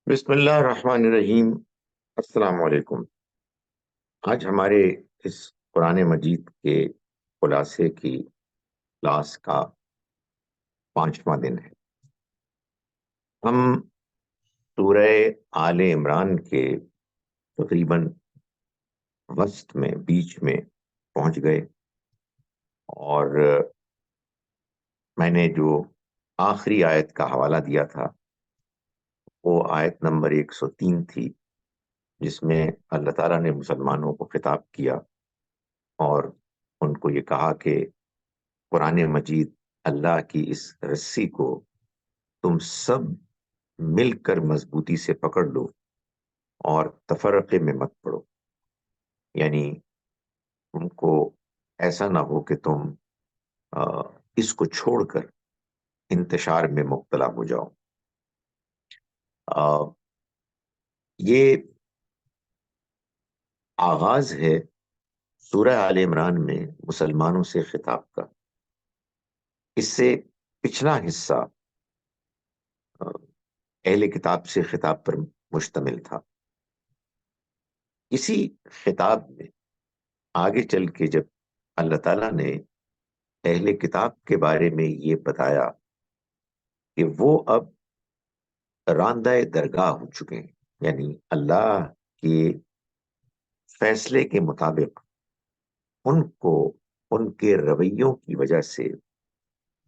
بسم اللہ الرحمن الرحیم۔ السلام علیکم۔ آج ہمارے اس قرآن مجید کے خلاصے کی کلاس کا 5واں دن ہے۔ ہم سورہ آل عمران کے تقریباً وسط میں بیچ میں پہنچ گئے، اور میں نے جو آخری آیت کا حوالہ دیا تھا وہ آیت نمبر 103 تھی، جس میں اللہ تعالیٰ نے مسلمانوں کو خطاب کیا اور ان کو یہ کہا کہ قرآن مجید اللہ کی اس رسی کو تم سب مل کر مضبوطی سے پکڑ لو اور تفرقے میں مت پڑو، یعنی تم کو ایسا نہ ہو کہ تم اس کو چھوڑ کر انتشار میں مبتلا ہو جاؤ۔ یہ آغاز ہے سورہ آل عمران میں مسلمانوں سے خطاب کا۔ اس سے پچھلا حصہ اہل کتاب سے خطاب پر مشتمل تھا۔ اسی خطاب میں آگے چل کے جب اللہ تعالیٰ نے اہل کتاب کے بارے میں یہ بتایا کہ وہ اب راندہ درگاہ ہو چکے ہیں، یعنی اللہ کے فیصلے کے مطابق ان کو ان کے رویوں کی وجہ سے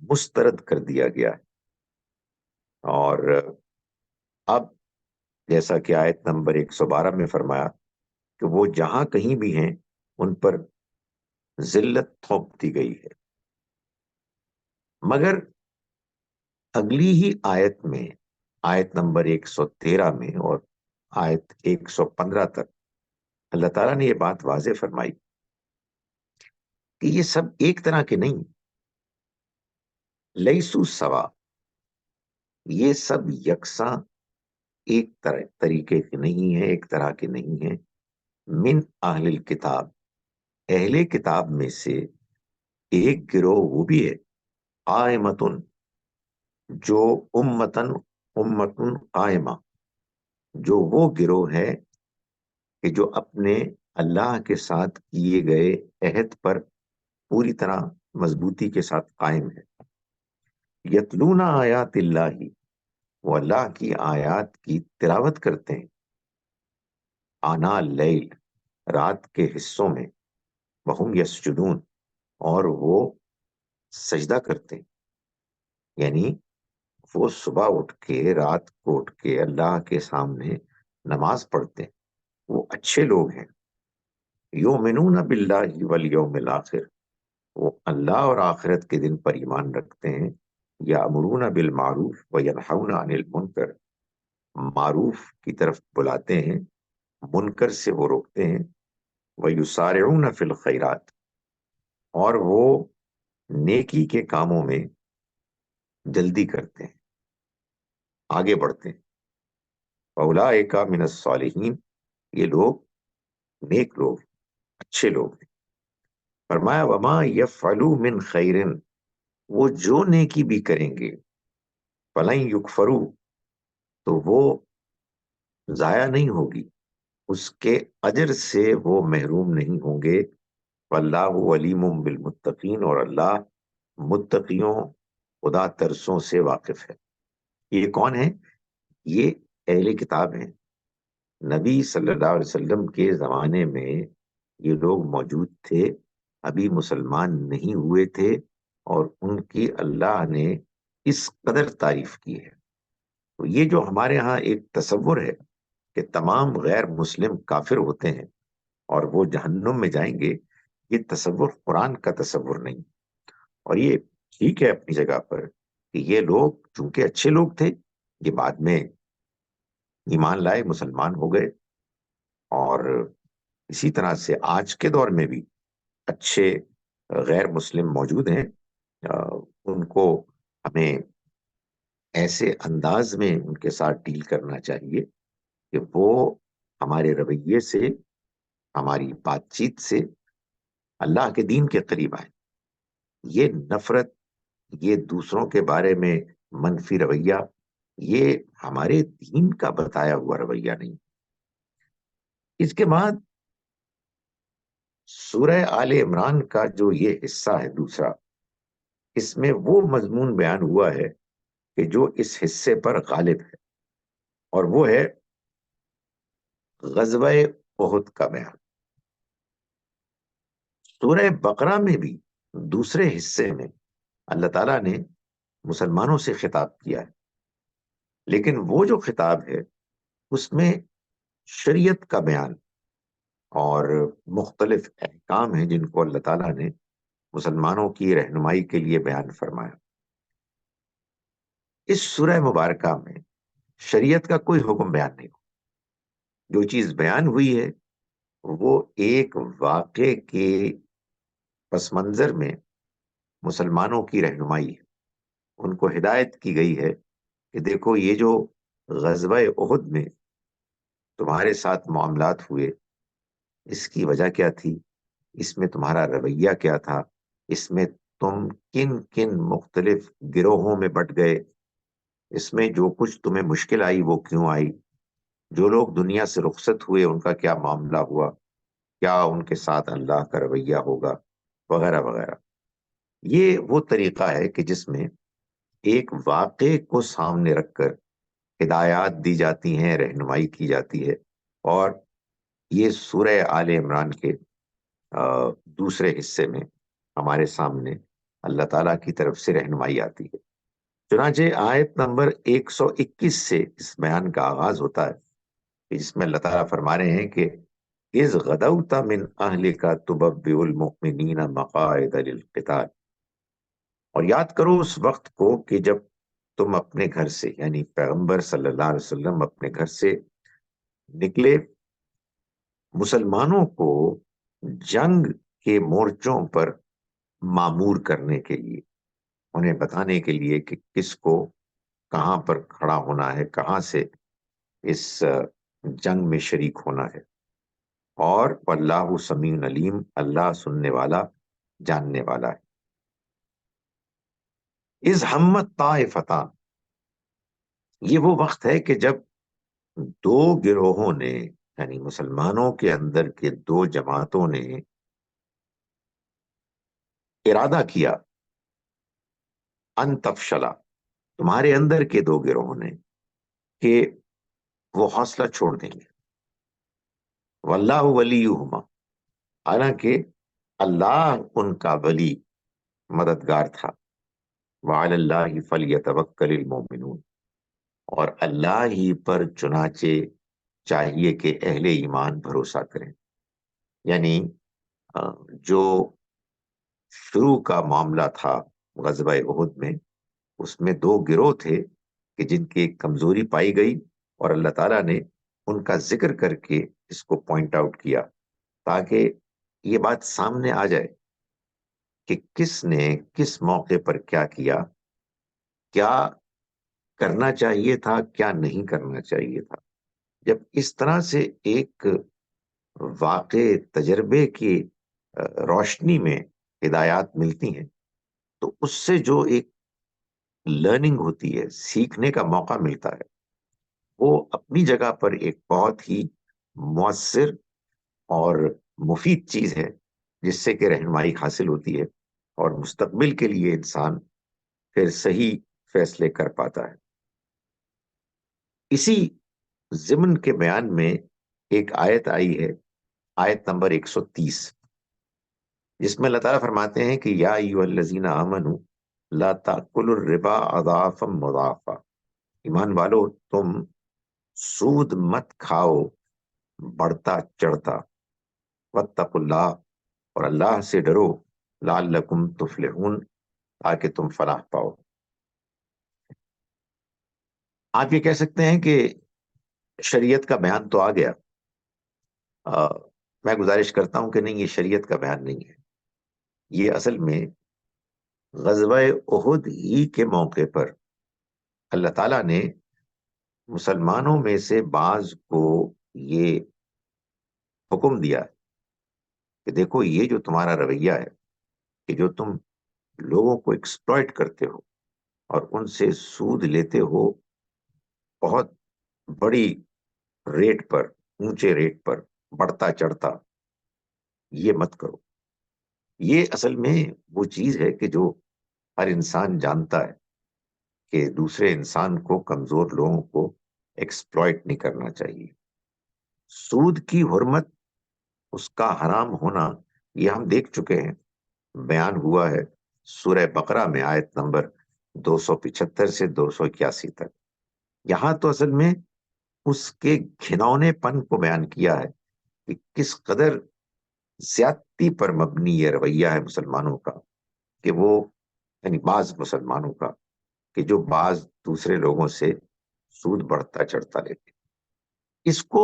مسترد کر دیا گیا ہے، اور اب جیسا کہ آیت نمبر 112 میں فرمایا کہ وہ جہاں کہیں بھی ہیں ان پر ذلت تھوپ دی گئی ہے۔ مگر اگلی ہی آیت میں، آیت نمبر 113 میں اور آیت 115 تک اللہ تعالیٰ نے یہ بات واضح فرمائی کہ یہ سب ایک طرح کے نہیں، لیسو سوا، یہ سب یکساں ایک طریقے کے نہیں ہیں، ایک طرح کے نہیں ہیں۔ من اہل الکتاب، اہل کتاب میں سے ایک گروہ وہ بھی ہے، قائمتن، جو امتن قائمہ، جو وہ گروہ ہے کہ جو اپنے اللہ کے ساتھ کیے گئے عہد پر پوری طرح مضبوطی کے ساتھ قائم ہے۔ یتلون آیات اللہ، وہ اللہ کی آیات کی تلاوت کرتے ہیں، آنا اللیل، رات کے حصوں میں، وہم یسجدون، اور وہ سجدہ کرتے ہیں، یعنی وہ صبح اٹھ کے رات کو اٹھ کے اللہ کے سامنے نماز پڑھتے ہیں، وہ اچھے لوگ ہیں۔ یؤمنون باللہ والیوم الآخر، وہ اللہ اور آخرت کے دن پر ایمان رکھتے ہیں۔ یأمرون بالمعروف وینہون عن المنکر، معروف کی طرف بلاتے ہیں، منکر سے وہ روکتے ہیں۔ ویسارعون فی الخیرات، اور وہ نیکی کے کاموں میں جلدی کرتے ہیں، آگے بڑھتے ہیں۔ اولئک من الصالحین، یہ لوگ نیک لوگ، اچھے لوگ ہیں۔ فرمایا وما یفعلوا من خیر، وہ جو نیکی بھی کریں گے، فلن یکفروا، تو وہ ضائع نہیں ہوگی، اس کے اجر سے وہ محروم نہیں ہوں گے۔ واللہ علیم بالمتقین، اور اللہ متقیوں، خدا ترسوں سے واقف ہے۔ یہ کون ہے؟ یہ اہل کتاب ہیں۔ نبی صلی اللہ علیہ وسلم کے زمانے میں یہ لوگ موجود تھے، ابھی مسلمان نہیں ہوئے تھے، اور ان کی اللہ نے اس قدر تعریف کی ہے۔ تو یہ جو ہمارے ہاں ایک تصور ہے کہ تمام غیر مسلم کافر ہوتے ہیں اور وہ جہنم میں جائیں گے، یہ تصور قرآن کا تصور نہیں۔ اور یہ ٹھیک ہے اپنی جگہ پر کہ یہ لوگ چونکہ اچھے لوگ تھے، یہ بعد میں ایمان لائے، مسلمان ہو گئے، اور اسی طرح سے آج کے دور میں بھی اچھے غیر مسلم موجود ہیں۔ ان کو ہمیں ایسے انداز میں ان کے ساتھ ڈیل کرنا چاہیے کہ وہ ہمارے رویے سے، ہماری بات چیت سے اللہ کے دین کے قریب آئیں۔ یہ نفرت، یہ دوسروں کے بارے میں منفی رویہ، یہ ہمارے دین کا بتایا ہوا رویہ نہیں۔ اس کے بعد سورہ آل عمران کا جو یہ حصہ ہے دوسرا، اس میں وہ مضمون بیان ہوا ہے کہ جو اس حصے پر غالب ہے، اور وہ ہے غزوہ احد کا بیان۔ سورہ بقرہ میں بھی دوسرے حصے میں اللہ تعالیٰ نے مسلمانوں سے خطاب کیا ہے، لیکن وہ جو خطاب ہے اس میں شریعت کا بیان اور مختلف احکام ہیں جن کو اللہ تعالیٰ نے مسلمانوں کی رہنمائی کے لیے بیان فرمایا۔ اس سورہ مبارکہ میں شریعت کا کوئی حکم بیان نہیں ہو، جو چیز بیان ہوئی ہے وہ ایک واقعے کے پس منظر میں مسلمانوں کی رہنمائی ہے۔ ان کو ہدایت کی گئی ہے کہ دیکھو یہ جو غزوہ احد میں تمہارے ساتھ معاملات ہوئے، اس کی وجہ کیا تھی، اس میں تمہارا رویہ کیا تھا، اس میں تم کن کن مختلف گروہوں میں بٹ گئے، اس میں جو کچھ تمہیں مشکل آئی وہ کیوں آئی، جو لوگ دنیا سے رخصت ہوئے ان کا کیا معاملہ ہوا، کیا ان کے ساتھ اللہ کا رویہ ہوگا، وغیرہ وغیرہ۔ یہ وہ طریقہ ہے کہ جس میں ایک واقعے کو سامنے رکھ کر ہدایات دی جاتی ہیں، رہنمائی کی جاتی ہے، اور یہ سورہ آل عمران کے دوسرے حصے میں ہمارے سامنے اللہ تعالیٰ کی طرف سے رہنمائی آتی ہے۔ چنانچہ آیت نمبر 121 سے اس بیان کا آغاز ہوتا ہے، جس میں اللہ تعالیٰ فرما رہے ہیں کہ اِذْ غَدَوْتَ مِنْ أَهْلِكَ تُبَوِّئُ الْمُؤْمِنِينَ مَقَاعِدَ لِلْقِتَالِ، اور یاد کرو اس وقت کو کہ جب تم اپنے گھر سے، یعنی پیغمبر صلی اللہ علیہ وسلم اپنے گھر سے نکلے مسلمانوں کو جنگ کے مورچوں پر معمور کرنے کے لیے، انہیں بتانے کے لیے کہ کس کو کہاں پر کھڑا ہونا ہے، کہاں سے اس جنگ میں شریک ہونا ہے، اور واللہ سمیع علیم، اللہ سننے والا جاننے والا ہے۔ اذ ہمت طائفتان، یہ وہ وقت ہے کہ جب دو گروہوں نے، یعنی مسلمانوں کے اندر کے دو جماعتوں نے ارادہ کیا، ان تفشلا، تمہارے اندر کے دو گروہوں نے، کہ وہ حوصلہ چھوڑ دیں گے، واللہ ولیہما، حالانکہ اللہ ان کا ولی مددگار تھا، وعلی اللہ فلیتوکل المؤمنون، اور اللہ ہی پر چنانچہ چاہیے کہ اہل ایمان بھروسہ کریں۔ یعنی جو شروع کا معاملہ تھا غزوہ احد میں، اس میں دو گروہ تھے کہ جن کی ایک کمزوری پائی گئی، اور اللہ تعالیٰ نے ان کا ذکر کر کے اس کو پوائنٹ آؤٹ کیا تاکہ یہ بات سامنے آ جائے کہ کس نے کس موقع پر کیا کیا، کیا کرنا چاہیے تھا، کیا نہیں کرنا چاہیے تھا۔ جب اس طرح سے ایک واقع تجربے کی روشنی میں ہدایات ملتی ہیں تو اس سے جو ایک لرننگ ہوتی ہے، سیکھنے کا موقع ملتا ہے، وہ اپنی جگہ پر ایک بہت ہی مؤثر اور مفید چیز ہے، جس سے کہ رہنمائی حاصل ہوتی ہے اور مستقبل کے لیے انسان پھر صحیح فیصلے کر پاتا ہے۔ اسی ضمن کے بیان میں ایک آیت آئی ہے، آیت نمبر 130، جس میں اللہ تعالیٰ فرماتے ہیں کہ یا ایھا الذین آمنوا لا تأکلوا الربا اضعافا مضاعفا، ایمان والو تم سود مت کھاؤ بڑھتا چڑھتا، واتقوا اللہ، اور اللہ سے ڈرو، لعلکم تفلحون، تاکہ تم فلاح پاؤ۔ آپ یہ کہہ سکتے ہیں کہ شریعت کا بیان تو آ گیا، میں گزارش کرتا ہوں کہ نہیں، یہ شریعت کا بیان نہیں ہے، یہ اصل میں غزوہ احد ہی کے موقع پر اللہ تعالیٰ نے مسلمانوں میں سے بعض کو یہ حکم دیا کہ دیکھو یہ جو تمہارا رویہ ہے، کہ جو تم لوگوں کو ایکسپلائٹ کرتے ہو اور ان سے سود لیتے ہو بہت بڑی ریٹ پر، اونچے ریٹ پر بڑھتا چڑھتا، یہ مت کرو۔ یہ اصل میں وہ چیز ہے کہ جو ہر انسان جانتا ہے کہ دوسرے انسان کو، کمزور لوگوں کو ایکسپلائٹ نہیں کرنا چاہیے۔ سود کی حرمت، اس کا حرام ہونا، یہ ہم دیکھ چکے ہیں، بیان ہوا ہے سورہ بقرہ میں آیت نمبر 275 سے 281 تک۔ یہاں تو اصل میں اس کے گھنونے پن کو بیان کیا ہے کہ کس قدر زیادتی پر مبنی یہ رویہ ہے مسلمانوں کا، کہ وہ، یعنی بعض مسلمانوں کا، کہ جو بعض دوسرے لوگوں سے سود بڑھتا چڑھتا لیتے۔ اس کو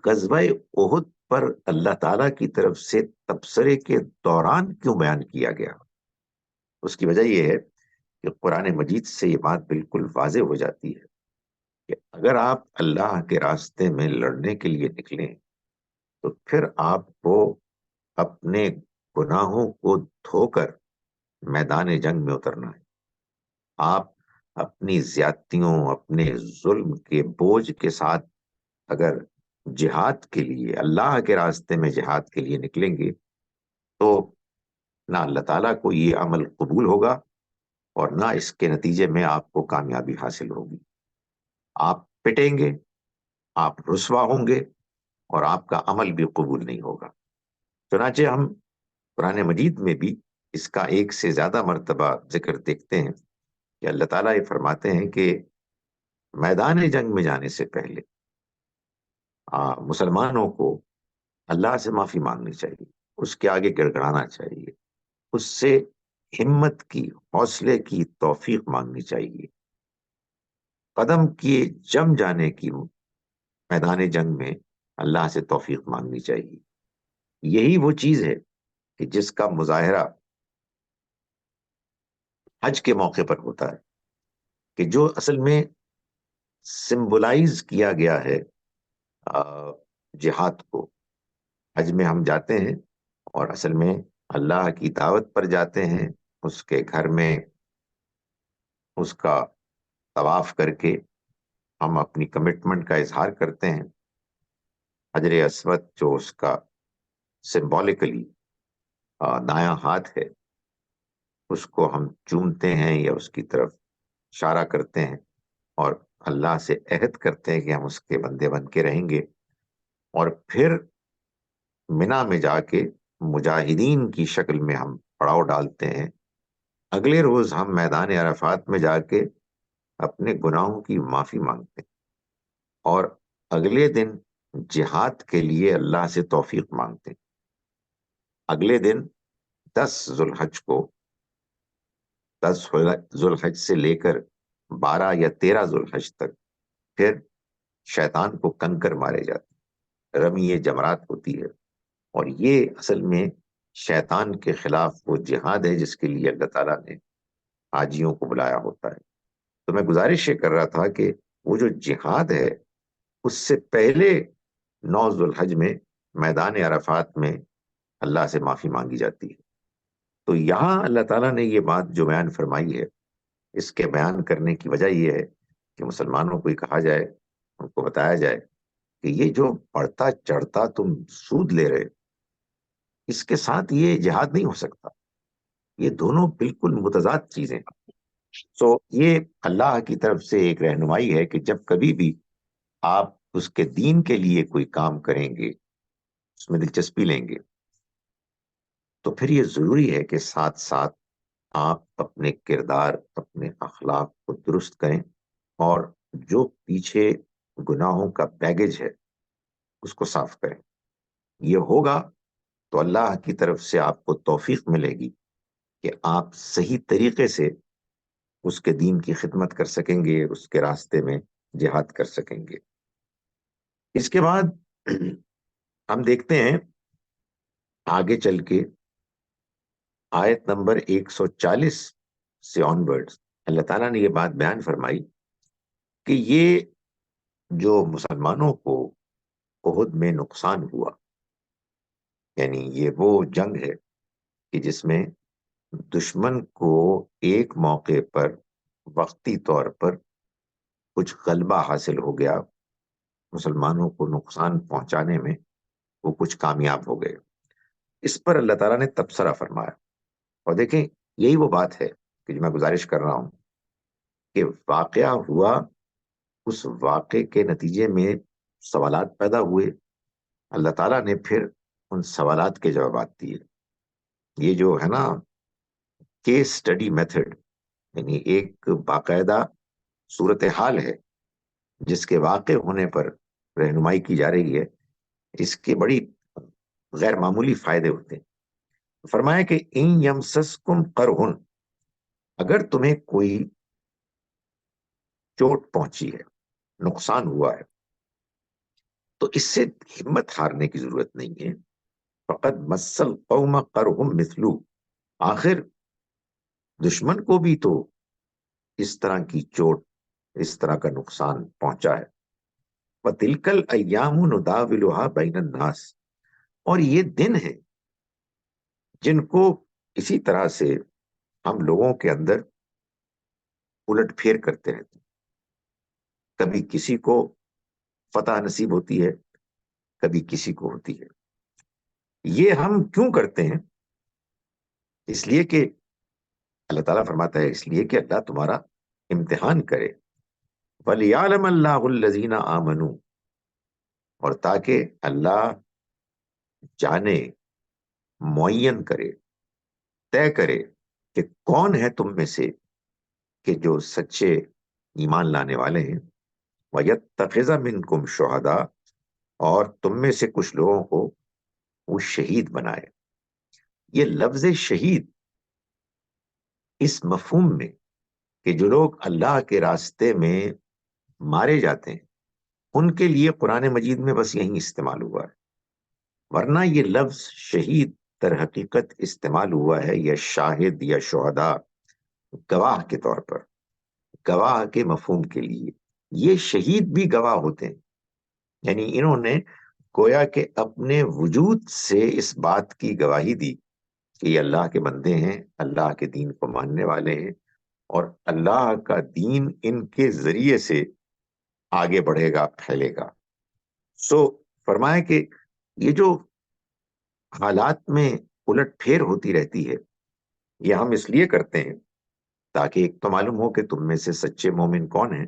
غزوہ احد پر اللہ تعالی کی طرف سے تبصرے کے دوران کیوں بیان کیا گیا؟ اس کی وجہ یہ ہے کہ قرآن مجید سے یہ بات بالکل واضح ہو جاتی ہے کہ اگر آپ اللہ کے راستے میں لڑنے کے لیے نکلیں تو پھر آپ کو اپنے گناہوں کو دھو کر میدان جنگ میں اترنا ہے۔ آپ اپنی زیادتیوں، اپنے ظلم کے بوجھ کے ساتھ اگر جہاد کے لیے، اللہ کے راستے میں جہاد کے لیے نکلیں گے تو نہ اللہ تعالیٰ کو یہ عمل قبول ہوگا اور نہ اس کے نتیجے میں آپ کو کامیابی حاصل ہوگی۔ آپ پٹیں گے، آپ رسوا ہوں گے، اور آپ کا عمل بھی قبول نہیں ہوگا۔ چنانچہ ہم قرآن مجید میں بھی اس کا ایک سے زیادہ مرتبہ ذکر دیکھتے ہیں کہ اللہ تعالیٰ یہ فرماتے ہیں کہ میدان جنگ میں جانے سے پہلے مسلمانوں کو اللہ سے معافی مانگنی چاہیے، اس کے آگے گڑ گڑانا چاہیے، اس سے ہمت کی، حوصلے کی توفیق مانگنی چاہیے، قدم کیے جم جانے کی میدان جنگ میں اللہ سے توفیق مانگنی چاہیے۔ یہی وہ چیز ہے کہ جس کا مظاہرہ حج کے موقع پر ہوتا ہے، کہ جو اصل میں سمبلائز کیا گیا ہے جہاد کو۔ حج میں ہم جاتے ہیں اور اصل میں اللہ کی دعوت پر جاتے ہیں، اس کے گھر میں اس کا طواف کر کے ہم اپنی کمٹمنٹ کا اظہار کرتے ہیں۔ حجر اسود جو اس کا سمبولیکلی دایاں ہاتھ ہے، اس کو ہم چومتے ہیں یا اس کی طرف اشارہ کرتے ہیں اور اللہ سے عہد کرتے ہیں کہ ہم اس کے بندے بن کے رہیں گے، اور پھر منا میں جا کے مجاہدین کی شکل میں ہم پڑاؤ ڈالتے ہیں۔ اگلے روز ہم میدان عرفات میں جا کے اپنے گناہوں کی معافی مانگتے ہیں، اور اگلے دن جہاد کے لیے اللہ سے توفیق مانگتے ہیں۔ اگلے دن 10 ذوالحج کو، 10 ذوالحج سے لے کر 12 یا 13 ذوالحج تک پھر شیطان کو کنکر مارے جاتے، رمی جمرات ہوتی ہے، اور یہ اصل میں شیطان کے خلاف وہ جہاد ہے جس کے لیے اللہ تعالیٰ نے حاجیوں کو بلایا ہوتا ہے۔ تو میں گزارش یہ کر رہا تھا کہ وہ جو جہاد ہے، اس سے پہلے 9 ذوالحج میں میدان عرفات میں اللہ سے معافی مانگی جاتی ہے۔ تو یہاں اللہ تعالیٰ نے یہ بات جو بیان فرمائی ہے، اس کے بیان کرنے کی وجہ یہ ہے کہ مسلمانوں کو یہ کہا جائے، ان کو بتایا جائے کہ یہ جو بڑھتا چڑھتا تم سود لے رہے، اس کے ساتھ یہ جہاد نہیں ہو سکتا، یہ دونوں بالکل متضاد چیزیں ہیں۔ سو یہ اللہ کی طرف سے ایک رہنمائی ہے کہ جب کبھی بھی آپ اس کے دین کے لیے کوئی کام کریں گے، اس میں دلچسپی لیں گے، تو پھر یہ ضروری ہے کہ ساتھ ساتھ آپ اپنے کردار، اپنے اخلاق کو درست کریں، اور جو پیچھے گناہوں کا بیگیج ہے اس کو صاف کریں۔ یہ ہوگا تو اللہ کی طرف سے آپ کو توفیق ملے گی کہ آپ صحیح طریقے سے اس کے دین کی خدمت کر سکیں گے، اس کے راستے میں جہاد کر سکیں گے۔ اس کے بعد ہم دیکھتے ہیں آگے چل کے آیت نمبر 140 سے آن ورڈز اللہ تعالیٰ نے یہ بات بیان فرمائی کہ یہ جو مسلمانوں کو احد میں نقصان ہوا، یعنی یہ وہ جنگ ہے کہ جس میں دشمن کو ایک موقع پر وقتی طور پر کچھ غلبہ حاصل ہو گیا، مسلمانوں کو نقصان پہنچانے میں وہ کچھ کامیاب ہو گئے. اس پر اللہ تعالیٰ نے تبصرہ فرمایا. اور دیکھیں یہی وہ بات ہے کہ جو میں گزارش کر رہا ہوں کہ واقعہ ہوا، اس واقعے کے نتیجے میں سوالات پیدا ہوئے، اللہ تعالیٰ نے پھر ان سوالات کے جوابات دیے. یہ جو ہے نا کیس سٹڈی میتھڈ، یعنی ایک باقاعدہ صورتحال ہے جس کے واقع ہونے پر رہنمائی کی جا رہی ہے، اس کے بڑی غیر معمولی فائدے ہوتے ہیں. فرمایا کہ ان یمسسکم قرحن، اگر تمہیں کوئی چوٹ پہنچی ہے، نقصان ہوا ہے، تو اس سے ہمت ہارنے کی ضرورت نہیں ہے. فقط مسل قوم قرحم مثلو، آخر دشمن کو بھی تو اس طرح کی چوٹ، اس طرح کا نقصان پہنچا ہے. وَتِلْكَ الْأَيَّامُ نُدَاوِلُهَا بَيْنَ النَّاسِ، اور یہ دن ہیں جن کو اسی طرح سے ہم لوگوں کے اندر الٹ پھیر کرتے رہتے ہیں. کبھی کسی کو فتح نصیب ہوتی ہے، کبھی کسی کو ہوتی ہے. یہ ہم کیوں کرتے ہیں؟ اس لیے کہ اللہ تعالیٰ فرماتا ہے اس لیے کہ اللہ تمہارا امتحان کرے. وَلِيَعْلَمَ اللَّهُ الَّذِينَ آمَنُوا، اور تاکہ اللہ جانے، معین کرے، طے کرے کہ کون ہے تم میں سے کہ جو سچے ایمان لانے والے ہیں. وَيَتَّخِذَ مِنْكُمْ شُهَدَاءَ، اور تم میں سے کچھ لوگوں کو وہ شہید بنائے. یہ لفظ شہید اس مفہوم میں کہ جو لوگ اللہ کے راستے میں مارے جاتے ہیں ان کے لیے قرآن مجید میں بس یہی استعمال ہوا ہے، ورنہ یہ لفظ شہید در حقیقت استعمال ہوا ہے یا شاہد یا شہداء، گواہ کے طور پر، گواہ کے مفہوم کے لیے. یہ شہید بھی گواہ ہوتے ہیں، یعنی انہوں نے گویا کہ اپنے وجود سے اس بات کی گواہی دی کہ یہ اللہ کے بندے ہیں، اللہ کے دین کو ماننے والے ہیں، اور اللہ کا دین ان کے ذریعے سے آگے بڑھے گا، پھیلے گا. سو فرمایا کہ یہ جو حالات میں الٹ پھیر ہوتی رہتی ہے، یہ ہم اس لیے کرتے ہیں تاکہ ایک تو معلوم ہو کہ تم میں سے سچے مومن کون ہیں،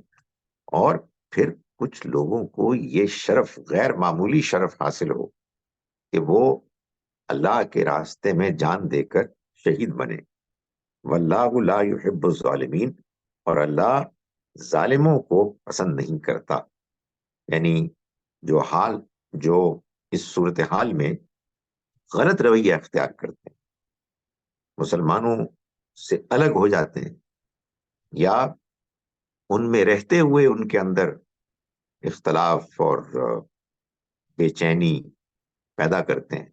اور پھر کچھ لوگوں کو یہ شرف، غیر معمولی شرف حاصل ہو کہ وہ اللہ کے راستے میں جان دے کر شہید بنے. واللہ لا يحب الظالمین، اور اللہ ظالموں کو پسند نہیں کرتا. یعنی جو اس صورتحال میں غلط رویہ اختیار کرتے ہیں، مسلمانوں سے الگ ہو جاتے ہیں، یا ان میں رہتے ہوئے ان کے اندر اختلاف اور بے چینی پیدا کرتے ہیں،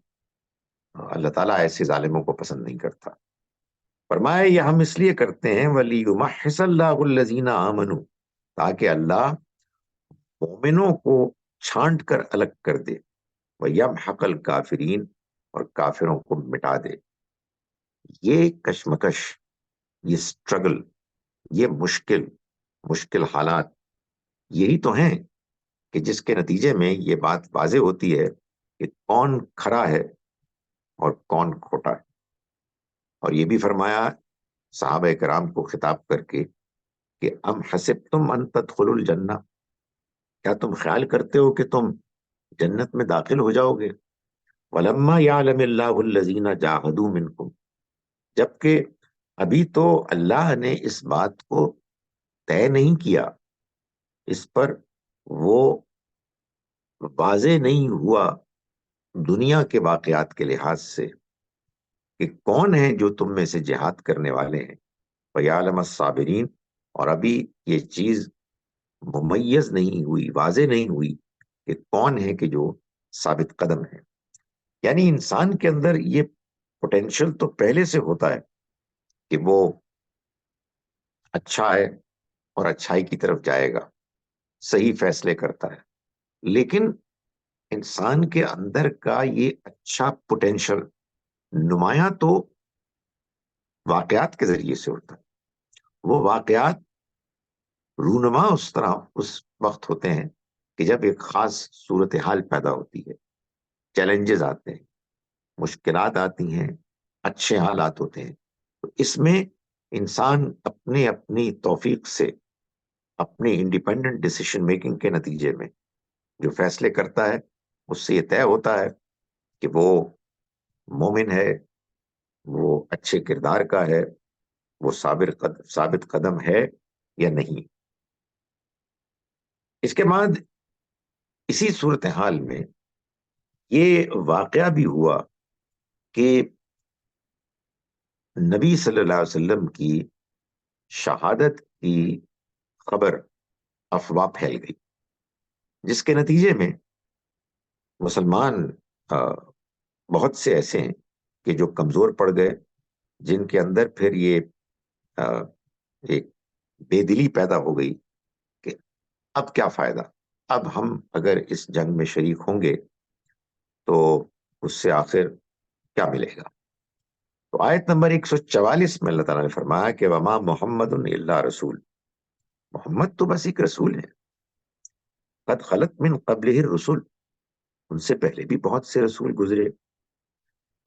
اللہ تعالیٰ ایسے ظالموں کو پسند نہیں کرتا. فرمایا یہ ہم اس لیے کرتے ہیں وَلِيُمَحِّصَ اللَّهُ الَّذِينَ آمَنُوا، تاکہ اللہ مومنوں کو چھانٹ کر الگ کر دے، وَيَمْحَقَ الْكَافِرِينَ، اور کافروں کو مٹا دے. یہ کشمکش، یہ سٹرگل، یہ مشکل حالات، یہی تو ہیں کہ جس کے نتیجے میں یہ بات واضح ہوتی ہے کہ کون کھرا ہے اور کون کھوٹا ہے. اور یہ بھی فرمایا صحابہ کرام کو خطاب کر کے کہ ام حسبتم ان تدخلوا الجنہ، کیا تم خیال کرتے ہو کہ تم جنت میں داخل ہو جاؤ گے. ولما یعلم اللہ الذین جاہدوا منکم، جبکہ ابھی تو اللہ نے اس بات کو طے نہیں کیا، اس پر وہ واضح نہیں ہوا دنیا کے واقعات کے لحاظ سے کہ کون ہیں جو تم میں سے جہاد کرنے والے ہیں. وَيَعْلَمَ الصَّابِرِينَ، اور ابھی یہ چیز ممیز نہیں ہوئی، واضح نہیں ہوئی کہ کون ہے کہ جو ثابت قدم ہے. یعنی انسان کے اندر یہ پوٹینشل تو پہلے سے ہوتا ہے کہ وہ اچھا ہے اور اچھائی کی طرف جائے گا، صحیح فیصلے کرتا ہے، لیکن انسان کے اندر کا یہ اچھا پوٹینشل نمایاں تو واقعات کے ذریعے سے ہوتا ہے. وہ واقعات رونما اس طرح اس وقت ہوتے ہیں کہ جب ایک خاص صورتحال پیدا ہوتی ہے، چیلنجز آتے ہیں، مشکلات آتی ہیں، اچھے حالات ہوتے ہیں، تو اس میں انسان اپنے اپنی توفیق سے، اپنی انڈیپینڈنٹ ڈیسیشن میکنگ کے نتیجے میں جو فیصلے کرتا ہے، اس سے یہ طے ہوتا ہے کہ وہ مومن ہے، وہ اچھے کردار کا ہے، وہ ثابت قدم ہے یا نہیں۔ اس کے بعد اسی صورتحال میں یہ واقعہ بھی ہوا کہ نبی صلی اللہ علیہ وسلم کی شہادت کی خبر افواہ پھیل گئی، جس کے نتیجے میں مسلمان بہت سے ایسے ہیں کہ جو کمزور پڑ گئے، جن کے اندر پھر یہ ایک بے دلی پیدا ہو گئی کہ اب کیا فائدہ، اب ہم اگر اس جنگ میں شریک ہوں گے تو اس سے آخر کیا ملے گا۔ تو آیت نمبر 144 میں اللہ تعالیٰ نے فرمایا کہ وما محمد الا رسول، محمد تو بس ایک رسول ہے، قد خلت من قبلہ الرسل، ان سے پہلے بھی بہت سے رسول گزرے،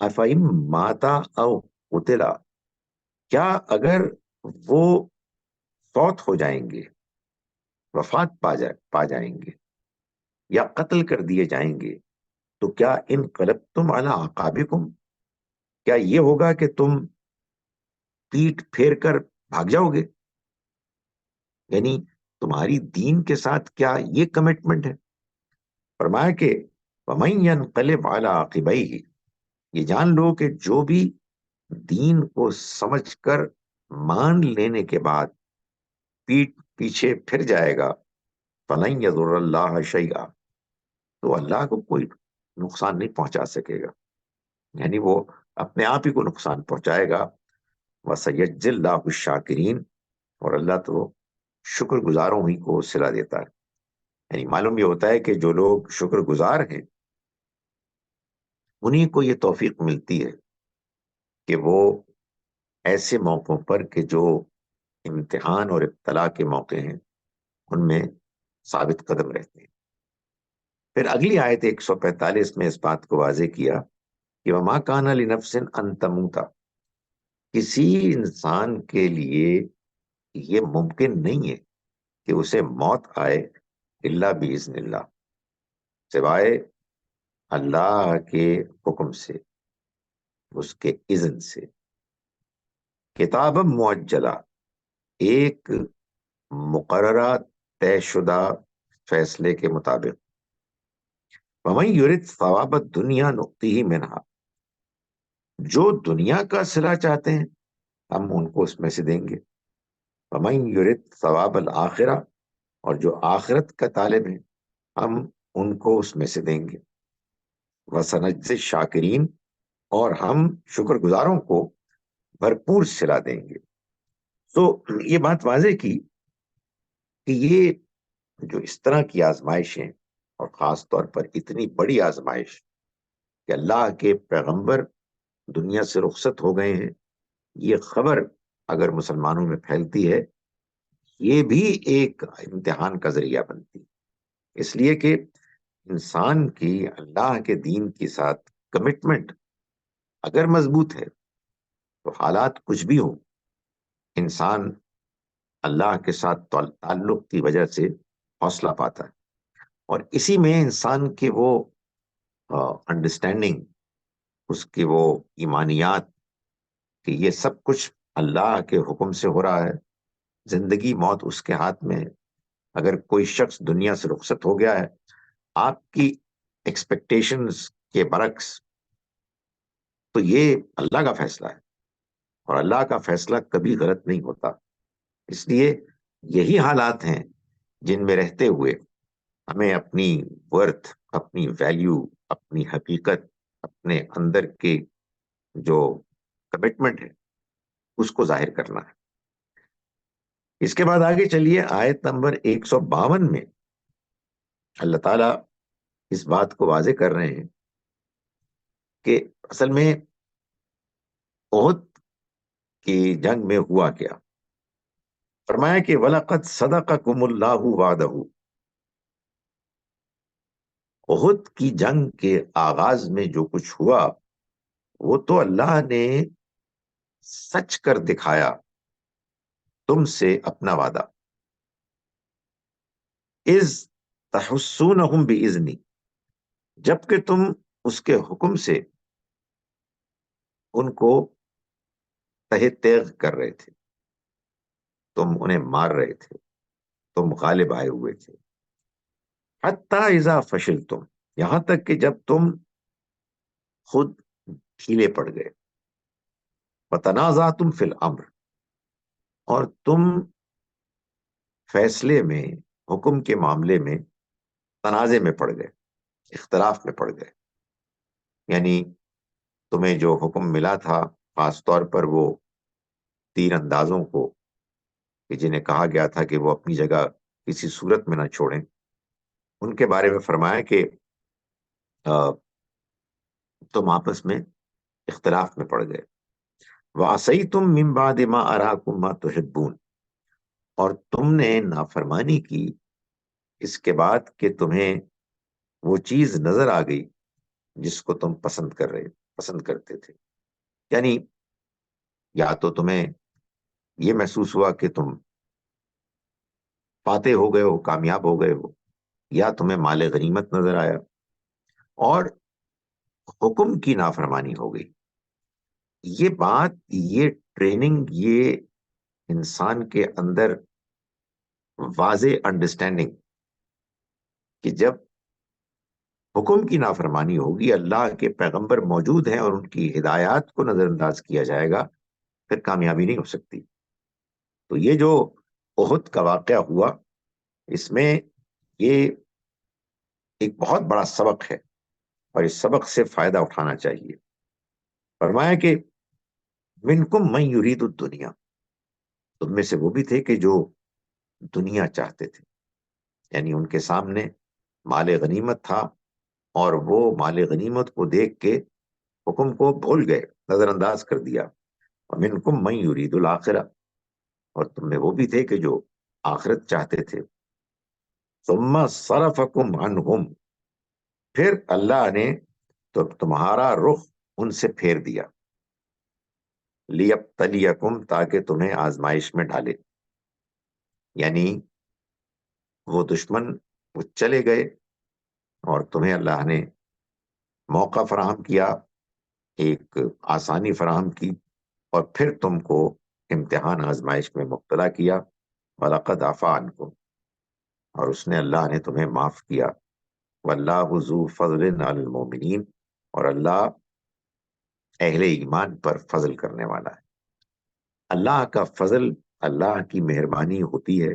افہم ماتا او قتلا، کیا اگر وہ فوت ہو جائیں گے، وفات پا جائیں گے یا قتل کر دیے جائیں گے، تو کیا انقلبتم علی اعقابکم، کیا یہ ہوگا کہ تم پیٹ پھیر کر بھاگ جاؤ گے؟ یعنی تمہاری دین کے ساتھ کیا یہ کمٹمنٹ ہے؟ فرمایا کہ وَمَن يَنْقَلِبْ عَلَىٰ عَقِبَيْهِ، یہ جان لو کہ جو بھی دین کو سمجھ کر مان لینے کے بعد پیٹ پیچھے پھر جائے گا، فَلَن يَضُرَّ اللَّهَ شَيْئًا، تو اللہ کو کوئی نقصان نہیں پہنچا سکے گا، یعنی وہ اپنے آپ ہی کو نقصان پہنچائے گا۔ وَسَيَجْزِي اللَّهُ الشَّاكِرِينَ، اور اللہ تو شکر گزاروں ہی کو صلہ دیتا ہے۔ یعنی معلوم یہ ہوتا ہے کہ جو لوگ شکر گزار ہیں انہی کو یہ توفیق ملتی ہے کہ وہ ایسے موقعوں پر کہ جو امتحان اور ابتلا کے موقع ہیں ان میں ثابت قدم رہتے ہیں۔ پھر اگلی آیت 145 میں اس بات کو واضح کیا کہ وَمَا كَانَ لِنَفْسٍ أَن تَمُوتَ، کسی انسان کے لیے یہ ممکن نہیں ہے کہ اسے موت آئے الا بِإِذْنِ اللہ، سوائے اللہ کے حکم سے، اس کے اذن سے، کتاب معجلہ، ایک مقررہ طے شدہ فیصلے کے مطابق، وَمَن يُرِدْ ثواب الدنیا نُؤْتِهِ مِنْهَا، جو دنیا کا صلہ چاہتے ہیں ہم ان کو اس میں سے دیں گے، وَمَن يُرِدْ ثواب الآخرہ، اور جو آخرت کا طالب ہیں ہم ان کو اس میں سے دیں گے، وَسَنَجْزِي الشَّاكِرِينَ، اور ہم شکر گزاروں کو بھرپور صلہ دیں گے۔ تو یہ بات واضح کی کہ یہ جو اس طرح کی آزمائشیں، اور خاص طور پر اتنی بڑی آزمائش کہ اللہ کے پیغمبر دنیا سے رخصت ہو گئے ہیں، یہ خبر اگر مسلمانوں میں پھیلتی ہے یہ بھی ایک امتحان کا ذریعہ بنتی ہے، اس لیے کہ انسان کی اللہ کے دین کے ساتھ کمٹمنٹ اگر مضبوط ہے تو حالات کچھ بھی ہو، انسان اللہ کے ساتھ تعلق کی وجہ سے حوصلہ پاتا ہے، اور اسی میں انسان کے وہ انڈرسٹینڈنگ، اس کے وہ ایمانیات کہ یہ سب کچھ اللہ کے حکم سے ہو رہا ہے، زندگی موت اس کے ہاتھ میں ہے، اگر کوئی شخص دنیا سے رخصت ہو گیا ہے آپ کی ایکسپیکٹیشنز کے برعکس، تو یہ اللہ کا فیصلہ ہے، اور اللہ کا فیصلہ کبھی غلط نہیں ہوتا۔ اس لیے یہی حالات ہیں جن میں رہتے ہوئے ہمیں اپنی ورتھ، اپنی ویلیو، اپنی حقیقت، اپنے اندر کے جو کمٹمنٹ ہے اس کو ظاہر کرنا ہے۔ اس کے بعد آگے چلیے، آیت نمبر 152 میں اللہ تعالیٰ اس بات کو واضح کر رہے ہیں کہ اصل میں احد کی جنگ میں ہوا کیا۔ فرمایا کہ وَلَقَدْ صَدَقَكُمُ اللَّهُ وَعْدَهُ، احد کی جنگ کے آغاز میں جو کچھ ہوا وہ تو اللہ نے سچ کر دکھایا تم سے اپنا وعدہ. اذ تحسونہم بِإِذْنِی، جبکہ تم اس کے حکم سے ان کو تہ تیغ کر رہے تھے، تم انہیں مار رہے تھے، تم غالب آئے ہوئے تھے. حتی اذا فشلتم، یہاں تک کہ جب تم خود ڈھیلے پڑ گئے. وتنازعتم فی الامر، اور تم فیصلے میں، حکم کے معاملے میں تنازع میں پڑ گئے، اختلاف میں پڑ گئے. یعنی تمہیں جو حکم ملا تھا، خاص طور پر وہ تیر اندازوں کو، کہ جنہیں کہا گیا تھا کہ وہ اپنی جگہ کسی صورت میں نہ چھوڑیں، ان کے بارے میں فرمایا کہ تم آپس میں اختلاف میں پڑ گئے. وَعَصَيْتُم مِّن بَعْدِ مَا أَرَاكُم مَّا تُحِبُّونَ، اور تم نے نافرمانی کی اس کے بعد کہ تمہیں وہ چیز نظر آ گئی جس کو تم پسند کرتے تھے. یعنی یا تو تمہیں یہ محسوس ہوا کہ تم فاتح ہو گئے ہو، کامیاب ہو گئے ہو، یا تمہیں مال غنیمت نظر آیا اور حکم کی نافرمانی ہو گئی. یہ بات، یہ ٹریننگ، یہ انسان کے اندر واضح انڈرسٹینڈنگ کہ جب حکم کی نافرمانی ہوگی، اللہ کے پیغمبر موجود ہیں اور ان کی ہدایات کو نظر انداز کیا جائے گا، پھر کامیابی نہیں ہو سکتی. تو یہ جو احد کا واقعہ ہوا، اس میں یہ ایک بہت بڑا سبق ہے اور اس سبق سے فائدہ اٹھانا چاہیے. فرمایا کہ منکم من یرید الدنیا، تم میں سے وہ بھی تھے کہ جو دنیا چاہتے تھے. یعنی ان کے سامنے مال غنیمت تھا اور وہ مال غنیمت کو دیکھ کے حکم کو بھول گئے، نظر انداز کر دیا. ومنکم من یرید الآخرہ، اور تم میں وہ بھی تھے کہ جو آخرت چاہتے تھے. ثم صرفکم عنہم، پھر اللہ نے تو تمہارا رخ ان سے پھیر دیا. لیبتلیکم، تاکہ تمہیں آزمائش میں ڈالے. یعنی وہ دشمن وہ چلے گئے اور تمہیں اللہ نے موقع فراہم کیا، ایک آسانی فراہم کی، اور پھر تم کو امتحان، آزمائش میں مبتلا کیا. وَلَقَدْ عَفَا عَنْكُمْ، اور اس نے، اللہ نے تمہیں معاف کیا. وَاللَّهُ ذُو فَضْلٍ عَلَى الْمُؤْمِنِينَ، اور اللہ اہل ایمان پر فضل کرنے والا ہے. اللہ کا فضل، اللہ کی مہربانی ہوتی ہے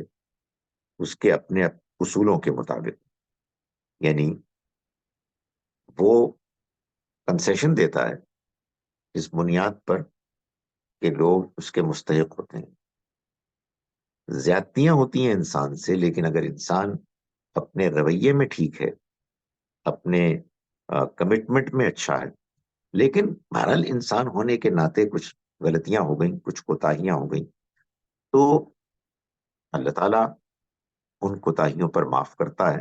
اس کے اپنے اصولوں کے مطابق. یعنی وہ کنسیشن دیتا ہے اس بنیاد پر کہ لوگ اس کے مستحق ہوتے ہیں. زیادتیاں ہوتی ہیں انسان سے، لیکن اگر انسان اپنے رویے میں ٹھیک ہے، اپنے کمٹمنٹ میں اچھا ہے، لیکن بہرحال انسان ہونے کے ناطے کچھ غلطیاں ہو گئیں، کچھ کوتاہیاں ہو گئیں، تو اللہ تعالیٰ ان کوتاہیوں پر معاف کرتا ہے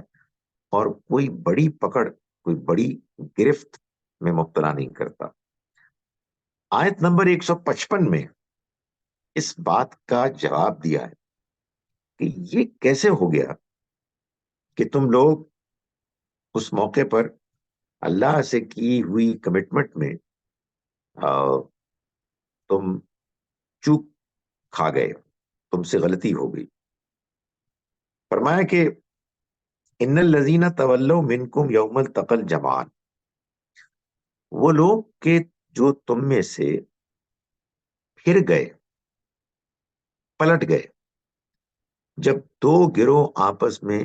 اور کوئی بڑی پکڑ، کوئی بڑی گرفت میں مبتلا نہیں کرتا. آیت نمبر 155 میں اس بات کا جواب دیا ہے کہ یہ کیسے ہو گیا کہ تم لوگ اس موقع پر اللہ سے کی ہوئی کمٹمنٹ میں تم چوک کھا گئے، تم سے غلطی ہو گئی. فرمایا کہ ان الذین تولوا منکم یوم التقى الجمعان، وہ لوگ کہ جو تم میں سے پھر گئے، پلٹ گئے، جب دو گروہ آپس میں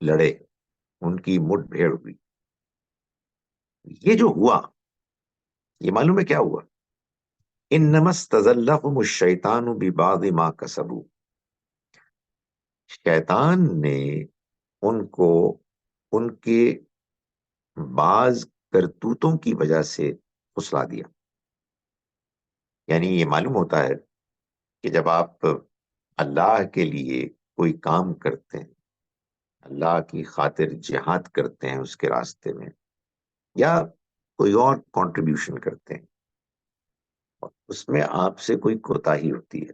لڑے، ان کی مٹ بھیڑ ہوئی. یہ جو ہوا، یہ معلوم ہے کیا ہوا؟ انما استزلهم الشیطان ببعض ما کسبوا، شیطان نے ان کو ان کے بعض کرتوتوں کی وجہ سے پھسلا دیا. یعنی یہ معلوم ہوتا ہے کہ جب آپ اللہ کے لیے کوئی کام کرتے ہیں، اللہ کی خاطر جہاد کرتے ہیں اس کے راستے میں، یا کوئی اور کنٹریبیوشن کرتے ہیں، اور اس میں آپ سے کوئی کوتاہی ہوتی ہے،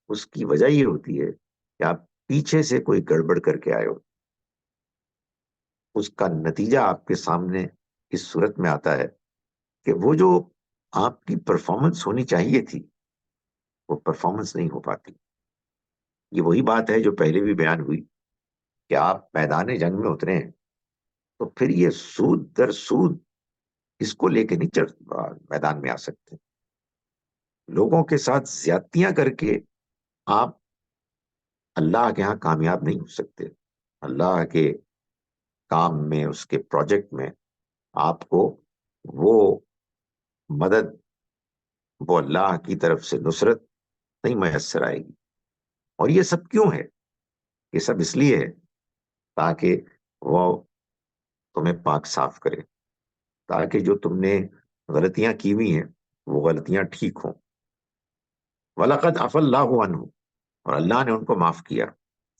اس کی وجہ یہ ہوتی ہے کہ آپ پیچھے سے کوئی گڑبڑ کر کے آئے ہو، اس کا نتیجہ آپ کے سامنے اس صورت میں آتا ہے کہ وہ جو آپ کی پرفارمنس ہونی چاہیے تھی وہ پرفارمنس نہیں ہو پاتی۔ یہ وہی بات ہے جو پہلے بھی بیان ہوئی کہ آپ میدان جنگ میں اترے ہیں تو پھر یہ سود در سود اس کو لے کے نہیں میدان میں آ سکتے، لوگوں کے ساتھ زیادتیاں کر کے آپ اللہ کے ہاں کامیاب نہیں ہو سکتے۔ اللہ کے کام میں، اس کے پروجیکٹ میں آپ کو وہ مدد، وہ اللہ کی طرف سے نصرت نہیں میسر آئے گی۔ اور یہ سب کیوں ہے؟ یہ سب اس لیے ہے تاکہ وہ تمہیں پاک صاف کرے، تاکہ جو تم نے غلطیاں کی ہوئی ہیں وہ غلطیاں ٹھیک ہوں۔ وَلَقَدْ عَفَا اللَّهُ عَنْهُ، اور اللہ نے ان کو معاف کیا۔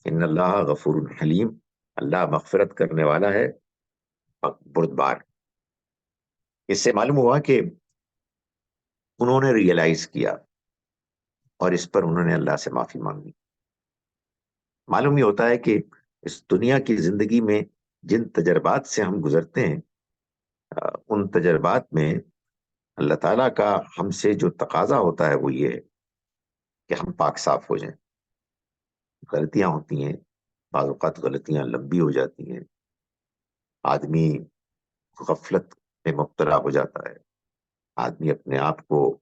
ان اللہ غفور حلیم، اللہ مغفرت کرنے والا ہے، بردبار۔ اس سے معلوم ہوا کہ انہوں نے ریئلائز کیا اور اس پر انہوں نے اللہ سے معافی مانگی۔ معلوم یہ ہوتا ہے کہ اس دنیا کی زندگی میں جن تجربات سے ہم گزرتے ہیں، ان تجربات میں اللہ تعالیٰ کا ہم سے جو تقاضا ہوتا ہے وہ یہ ہے کہ ہم پاک صاف ہو جائیں۔ غلطیاں ہوتی ہیں، بعض اوقات غلطیاں لمبی ہو جاتی ہیں، آدمی غفلت میں مبتلا ہو جاتا ہے، آدمی اپنے آپ کو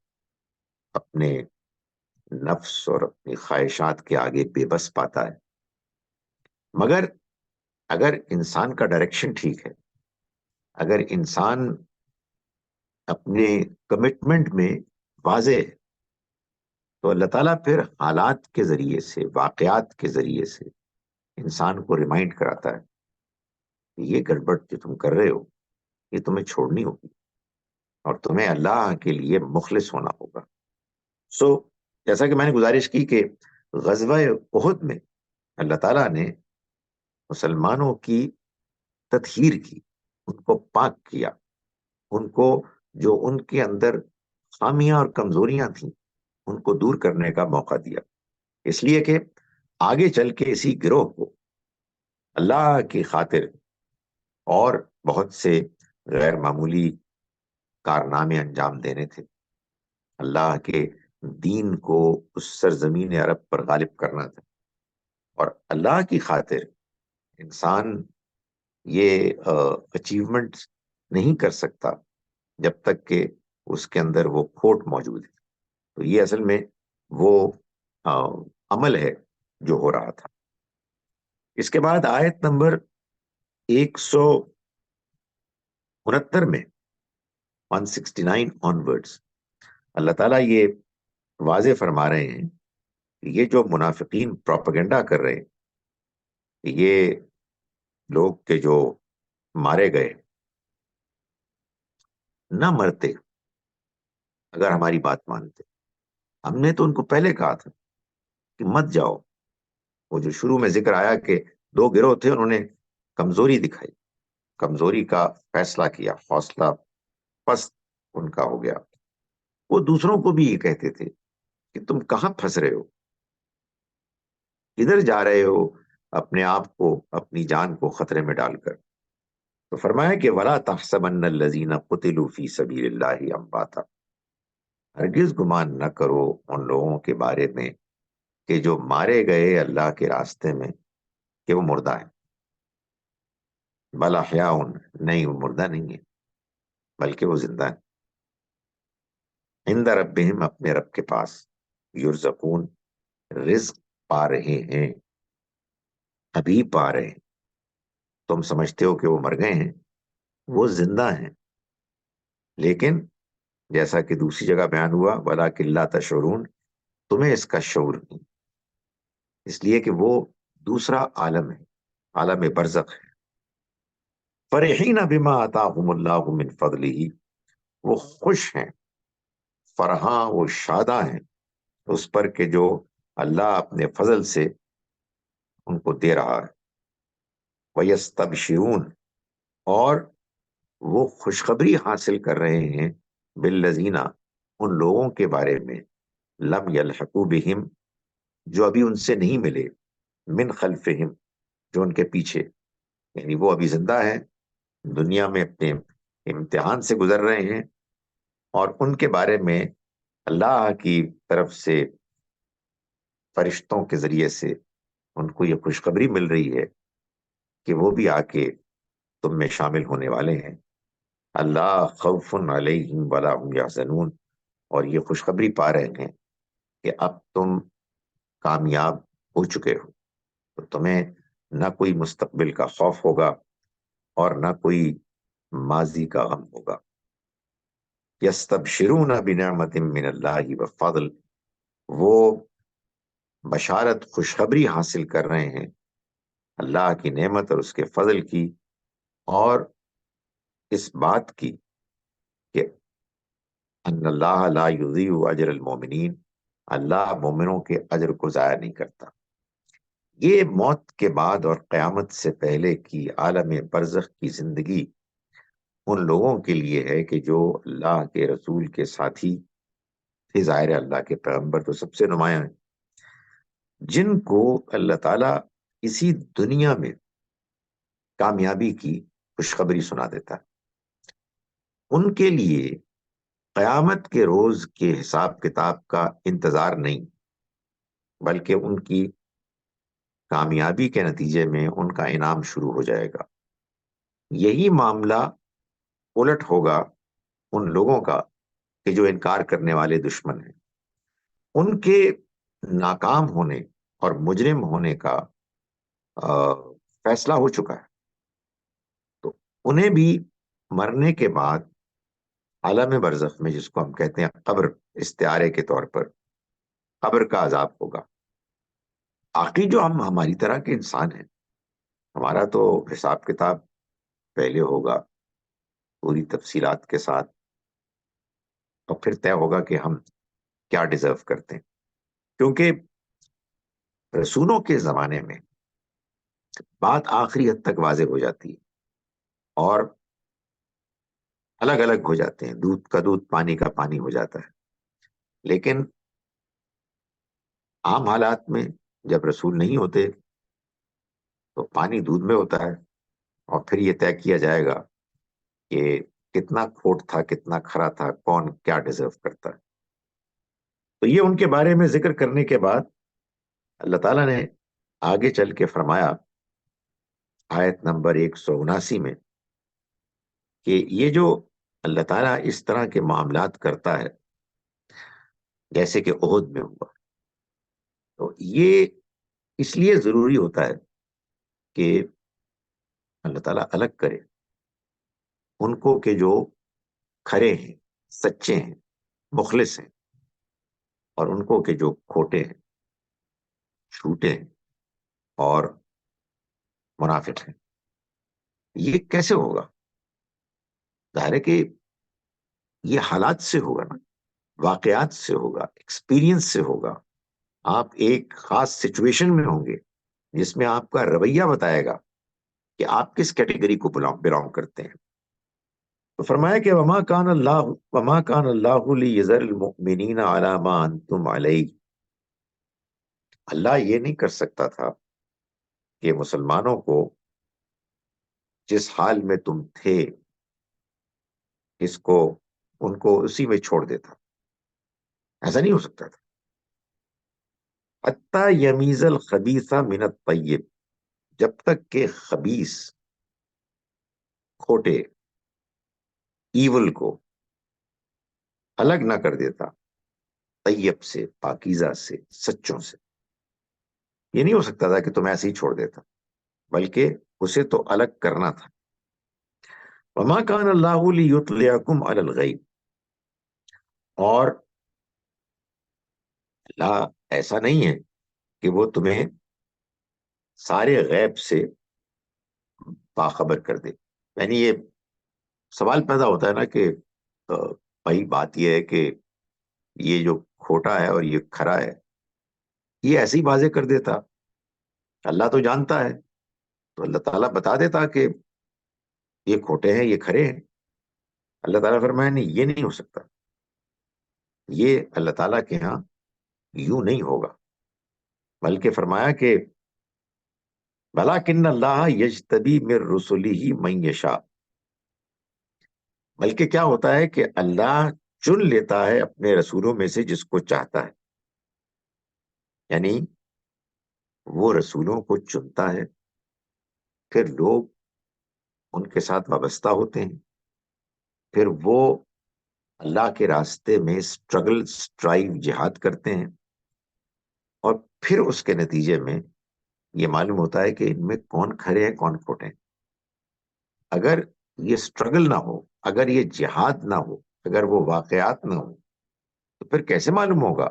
اپنے نفس اور اپنی خواہشات کے آگے بے بس پاتا ہے۔ مگر اگر انسان کا ڈائریکشن ٹھیک ہے، اگر انسان اپنے کمٹمنٹ میں واضح ہے، تو اللہ تعالیٰ پھر حالات کے ذریعے سے، واقعات کے ذریعے سے انسان کو ریمائنڈ کراتا ہے کہ یہ گڑبڑ جو تم کر رہے ہو یہ تمہیں چھوڑنی ہوگی اور تمہیں اللہ کے لیے مخلص ہونا ہوگا۔ جیسا کہ میں نے گزارش کی کہ غزوہ احد میں اللہ تعالیٰ نے مسلمانوں کی تطہیر کی، ان کو پاک کیا، ان کو جو ان کے اندر خامیاں اور کمزوریاں تھیں ان کو دور کرنے کا موقع دیا، اس لیے کہ آگے چل کے اسی گروہ کو اللہ کی خاطر اور بہت سے غیر معمولی کارنامے انجام دینے تھے، اللہ کے دین کو اس سرزمین عرب پر غالب کرنا تھا۔ اور اللہ کی خاطر انسان یہ اچیومنٹ نہیں کر سکتا جب تک کہ اس کے اندر وہ کھوٹ موجود ہے۔ تو یہ اصل میں وہ عمل ہے جو ہو رہا تھا۔ اس کے بعد آیت نمبر 169 میں 169 آنورڈز اللہ تعالیٰ یہ واضح فرما رہے ہیں کہ یہ جو منافقین پروپیگنڈا کر رہے ہیں، یہ لوگ کے جو مارے گئے نہ مرتے اگر ہماری بات مانتے۔ ہم نے تو ان کو پہلے کہا تھا کہ مت جاؤ۔ وہ جو شروع میں ذکر آیا کہ دو گروہ تھے، انہوں نے کمزوری دکھائی، کمزوری کا فیصلہ کیا، حوصلہ پست ان کا ہو گیا۔ وہ دوسروں کو بھی یہ کہتے تھے کہ تم کہاں پھنس رہے ہو، ادھر جا رہے ہو اپنے آپ کو، اپنی جان کو خطرے میں ڈال کر۔ تو فرمایا کہ وَلَا تَحْسَبَنَّ الَّذِينَ قُتِلُوا فِي سَبِيلِ اللَّهِ أَمْوَاتًا، ہرگز گمان نہ کرو ان لوگوں کے بارے میں کہ جو مارے گئے اللہ کے راستے میں کہ وہ مردہ ہیں۔ بل احیاء، نہیں وہ مردہ نہیں ہے بلکہ وہ زندہ ہیں۔ عند ربہم، اپنے رب کے پاس، یرزقون، رزق پا رہے ہیں، ابھی پا رہے ہیں۔ تم سمجھتے ہو کہ وہ مر گئے ہیں، وہ زندہ ہیں، لیکن جیسا کہ دوسری جگہ بیان ہوا وَلَٰكِن لَا تَشْعُرُونَ، تمہیں اس کا شعور نہیں، اس لیے کہ وہ دوسرا عالم ہے، عالم برزخ ہے۔ فرحین بما آتاہم اللہ من فضلہ، وہ خوش ہیں، فرحاں، وہ شاداں ہیں اس پر کہ جو اللہ اپنے فضل سے ان کو دے رہا ہے۔ وَيَسْتَبْشِرُونَ، اور وہ خوشخبری حاصل کر رہے ہیں، بالذین، ان لوگوں کے بارے میں، لم یلحقوا بہم، جو ابھی ان سے نہیں ملے، من خلفہم، جو ان کے پیچھے، یعنی وہ ابھی زندہ ہیں، دنیا میں اپنے امتحان سے گزر رہے ہیں، اور ان کے بارے میں اللہ کی طرف سے فرشتوں کے ذریعے سے ان کو یہ خوشخبری مل رہی ہے کہ وہ بھی آ کے تم میں شامل ہونے والے ہیں۔ اللہ خوف علیہم ولا هم یحزنون، اور یہ خوشخبری پا رہے ہیں کہ اب تم کامیاب ہو چکے ہو، تو تمہیں نہ کوئی مستقبل کا خوف ہوگا اور نہ کوئی ماضی کا غم ہوگا۔ یستبشرون بنعمت من اللہ وفضل، وہ بشارت خوشخبری حاصل کر رہے ہیں اللہ کی نعمت اور اس کے فضل کی، اور اس بات کی کہ ان اللہ لا یضیع اجر المومنین، اللہ مومنوں کے اجر کو ضائع نہیں کرتا۔ یہ موت کے بعد اور قیامت سے پہلے کی عالم برزخ کی زندگی ان لوگوں کے لیے ہے کہ جو اللہ کے رسول کے ساتھی تھے، ظاہر ہے اللہ کے پیغمبر تو سب سے نمایاں ہیں، جن کو اللہ تعالیٰ اسی دنیا میں کامیابی کی خوشخبری سنا دیتا ہے۔ ان کے لیے قیامت کے روز کے حساب کتاب کا انتظار نہیں، بلکہ ان کی کامیابی کے نتیجے میں ان کا انعام شروع ہو جائے گا۔ یہی معاملہ الٹ ہوگا ان لوگوں کا کہ جو انکار کرنے والے دشمن ہیں، ان کے ناکام ہونے اور مجرم ہونے کا فیصلہ ہو چکا ہے، تو انہیں بھی مرنے کے بعد عالم برزخ میں، جس کو ہم کہتے ہیں قبر، استعارے کے طور پر قبر کا عذاب ہوگا۔ باقی جو ہماری طرح کے انسان ہیں، ہمارا تو حساب کتاب پہلے ہوگا پوری تفصیلات کے ساتھ، اور پھر طے ہوگا کہ ہم کیا ڈیزرو کرتے ہیں، کیونکہ رسولوں کے زمانے میں بات آخری حد تک واضح ہو جاتی ہے اور الگ الگ ہو جاتے ہیں، دودھ کا دودھ پانی کا پانی ہو جاتا ہے۔ لیکن عام حالات میں جب رسول نہیں ہوتے تو پانی دودھ میں ہوتا ہے، اور پھر یہ طے کیا جائے گا کہ کتنا کھوٹ تھا، کتنا کھرا تھا، کون کیا ڈیزرو کرتا ہے۔ تو یہ ان کے بارے میں ذکر کرنے کے بعد اللہ تعالیٰ نے آگے چل کے فرمایا آیت نمبر 179 میں کہ یہ جو اللہ تعالیٰ اس طرح کے معاملات کرتا ہے جیسے کہ احد میں ہوا، تو یہ اس لیے ضروری ہوتا ہے کہ اللہ تعالیٰ الگ کرے ان کو کہ جو کھرے ہیں، سچے ہیں، مخلص ہیں، اور ان کو کہ جو کھوٹے ہیں، جھوٹے ہیں اور منافق ہیں۔ یہ کیسے ہوگا؟ ظاہر ہے کہ یہ حالات سے ہوگا نا، واقعات سے ہوگا، ایکسپیرینس سے ہوگا۔ آپ ایک خاص سچویشن میں ہوں گے جس میں آپ کا رویہ بتائے گا کہ آپ کس کیٹیگری کو بلانگ کرتے ہیں۔ تو فرمایا کہ وما کان اللہ لیذر المؤمنین علی ما انتم علیہ، اللہ یہ نہیں کر سکتا تھا کہ مسلمانوں کو جس حال میں تم تھے اس کو ان کو اسی میں چھوڑ دیتا، ایسا نہیں ہو سکتا تھا۔ حتی یمیز الخبیث من الطیب، جب تک کہ خبیث، کھوٹے، ایول کو الگ نہ کر دیتا طیب سے، پاکیزہ سے، سچوں سے۔ یہ نہیں ہو سکتا تھا کہ تم ایسے ہی چھوڑ دیتا، بلکہ اسے تو الگ کرنا تھا۔ وما کان اللہ لیطلعکم علی الغیب، اور اللہ ایسا نہیں ہے کہ وہ تمہیں سارے غیب سے باخبر کر دے۔ یعنی یہ سوال پیدا ہوتا ہے نا کہ بھائی بات یہ ہے کہ یہ جو کھوٹا ہے اور یہ کھرا ہے، یہ ایسے ہی واضح کر دیتا، اللہ تو جانتا ہے، تو اللہ تعالیٰ بتا دیتا کہ یہ کھوٹے ہیں یہ کھرے ہیں۔ اللہ تعالیٰ فرمایا نہیں، یہ نہیں ہو سکتا، یہ اللہ تعالیٰ کے ہاں یوں نہیں ہوگا، بلکہ فرمایا کہ بلاکن اللہ یجتبی من رسلہ من یشاء، بلکہ کیا ہوتا ہے کہ اللہ چن لیتا ہے اپنے رسولوں میں سے جس کو چاہتا ہے، یعنی وہ رسولوں کو چنتا ہے، پھر لوگ ان کے ساتھ وابستہ ہوتے ہیں، پھر وہ اللہ کے راستے میں اسٹرگل اسٹرائیو جہاد کرتے ہیں، اور پھر اس کے نتیجے میں یہ معلوم ہوتا ہے کہ ان میں کون کھرے ہیں کون کھوٹے ہیں۔ اگر یہ اسٹرگل نہ ہو، اگر یہ جہاد نہ ہو، اگر وہ واقعات نہ ہو، تو پھر کیسے معلوم ہوگا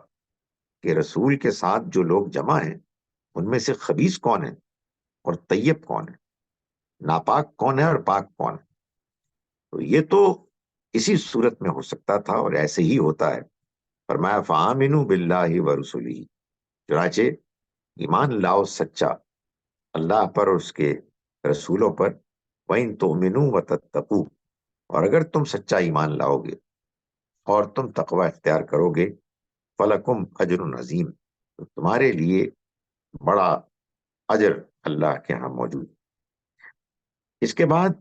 کہ رسول کے ساتھ جو لوگ جمع ہیں ان میں سے خبیث کون ہے اور طیب کون ہے، ناپاک کون ہے اور پاک کون ہے؟ تو یہ تو اسی صورت میں ہو سکتا تھا اور ایسے ہی ہوتا ہے۔ فرمایا فآمنوا باللہ ورسلہ، چنانچہ ایمان لاؤ سچا اللہ پر اور اس کے رسولوں پر، وَإِن تُؤْمِنُوا وَتَتَّقُوا، اور اگر تم سچا ایمان لاؤ گے اور تم تقوی اختیار کرو گے، فَلَكُمْ أَجْرٌ عَظِيمٌ، تو تمہارے لیے بڑا اجر اللہ کے ہاں موجود۔ اس کے بعد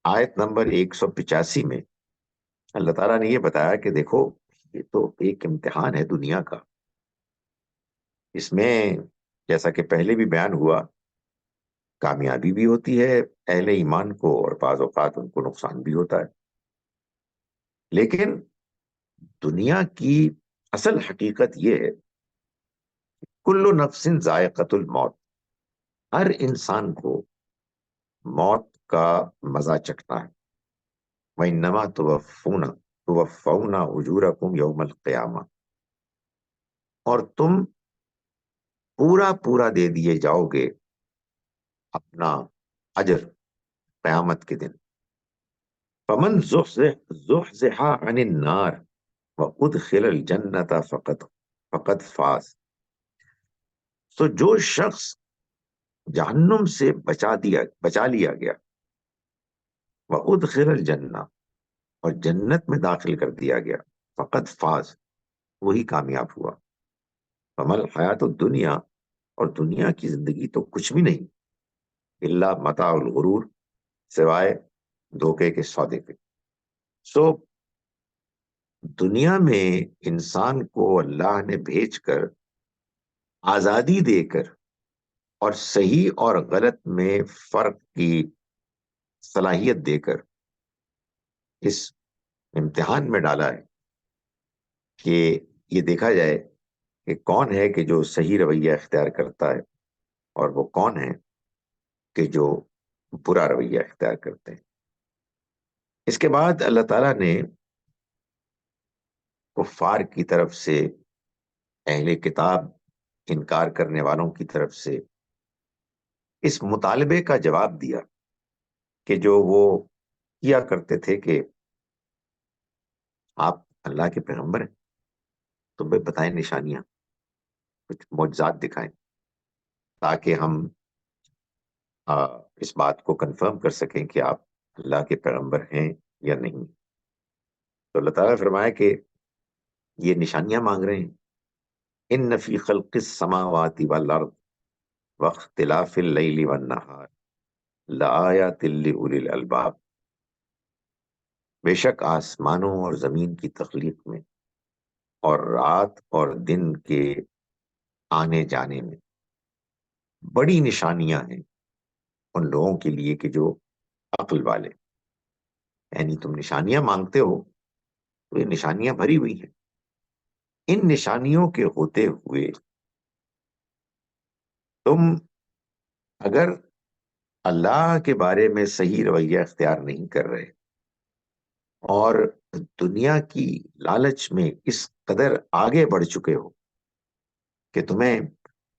آیت نمبر 185 میں اللہ تعالیٰ نے یہ بتایا کہ دیکھو یہ تو ایک امتحان ہے دنیا کا، اس میں جیسا کہ پہلے بھی بیان ہوا کامیابی بھی ہوتی ہے اہل ایمان کو اور بعض اوقات ان کو نقصان بھی ہوتا ہے، لیکن دنیا کی اصل حقیقت یہ ہے کل نفس ذائقۃ الموت، ہر انسان کو موت کا مزہ چکھنا ہے۔ وَإِنَّمَا تُوَفَّوْنَ أُجُورَكُمْ يَوْمَ الْقِيَامَةِ، اور تم پورا پورا دے دیے جاؤ گے اپنا اجر قیامت کے دن۔ فَمَنْ زُحْزِحَ عَنِ النَّارِ وَأُدْخِلَ الْجَنَّةَ فَقَدْ فَازَ، تو جو شخص جہنم سے بچا لیا گیا، وَأُدْخِلَ الْجَنَّةَ، اور جنت میں داخل کر دیا گیا، فقط فاز، وہی کامیاب ہوا۔ فَمَا الْحَيَاةُ الدُّنْيَا، اور دنیا کی زندگی تو کچھ بھی نہیں، الا متاع الغرور، سوائے دھوکے کے سودے کے۔ سو دنیا میں انسان کو اللہ نے بھیج کر آزادی دے کر اور صحیح اور غلط میں فرق کی صلاحیت دے کر اس امتحان میں ڈالا ہے کہ یہ دیکھا جائے کہ کون ہے کہ جو صحیح رویہ اختیار کرتا ہے اور وہ کون ہے کہ جو برا رویہ اختیار کرتے ہیں۔ اس کے بعد اللہ تعالیٰ نے کفار کی طرف سے، اہل کتاب انکار کرنے والوں کی طرف سے اس مطالبے کا جواب دیا کہ جو وہ کیا کرتے تھے کہ آپ اللہ کے پیغمبر ہیں تو بھائی بتائیں نشانیاں، کچھ معجزات دکھائیں تاکہ ہم اس بات کو کنفرم کر سکیں کہ آپ اللہ کے پیغمبر ہیں یا نہیں۔ تو اللہ تعالیٰ نے فرمایا کہ یہ نشانیاں مانگ رہے ہیں، ان فی خلق السماوات والارض واختلاف اللیل والنہار لآیات لأولی الالباب، بے شک آسمانوں اور زمین کی تخلیق میں اور رات اور دن کے آنے جانے میں بڑی نشانیاں ہیں ان لوگوں کے لیے کہ جو عقل والے، یعنی تم نشانیاں مانگتے ہو تو یہ نشانیاں بھری ہوئی ہیں، ان نشانیوں کے ہوتے ہوئے تم اگر اللہ کے بارے میں صحیح رویہ اختیار نہیں کر رہے اور دنیا کی لالچ میں اس قدر آگے بڑھ چکے ہو کہ تمہیں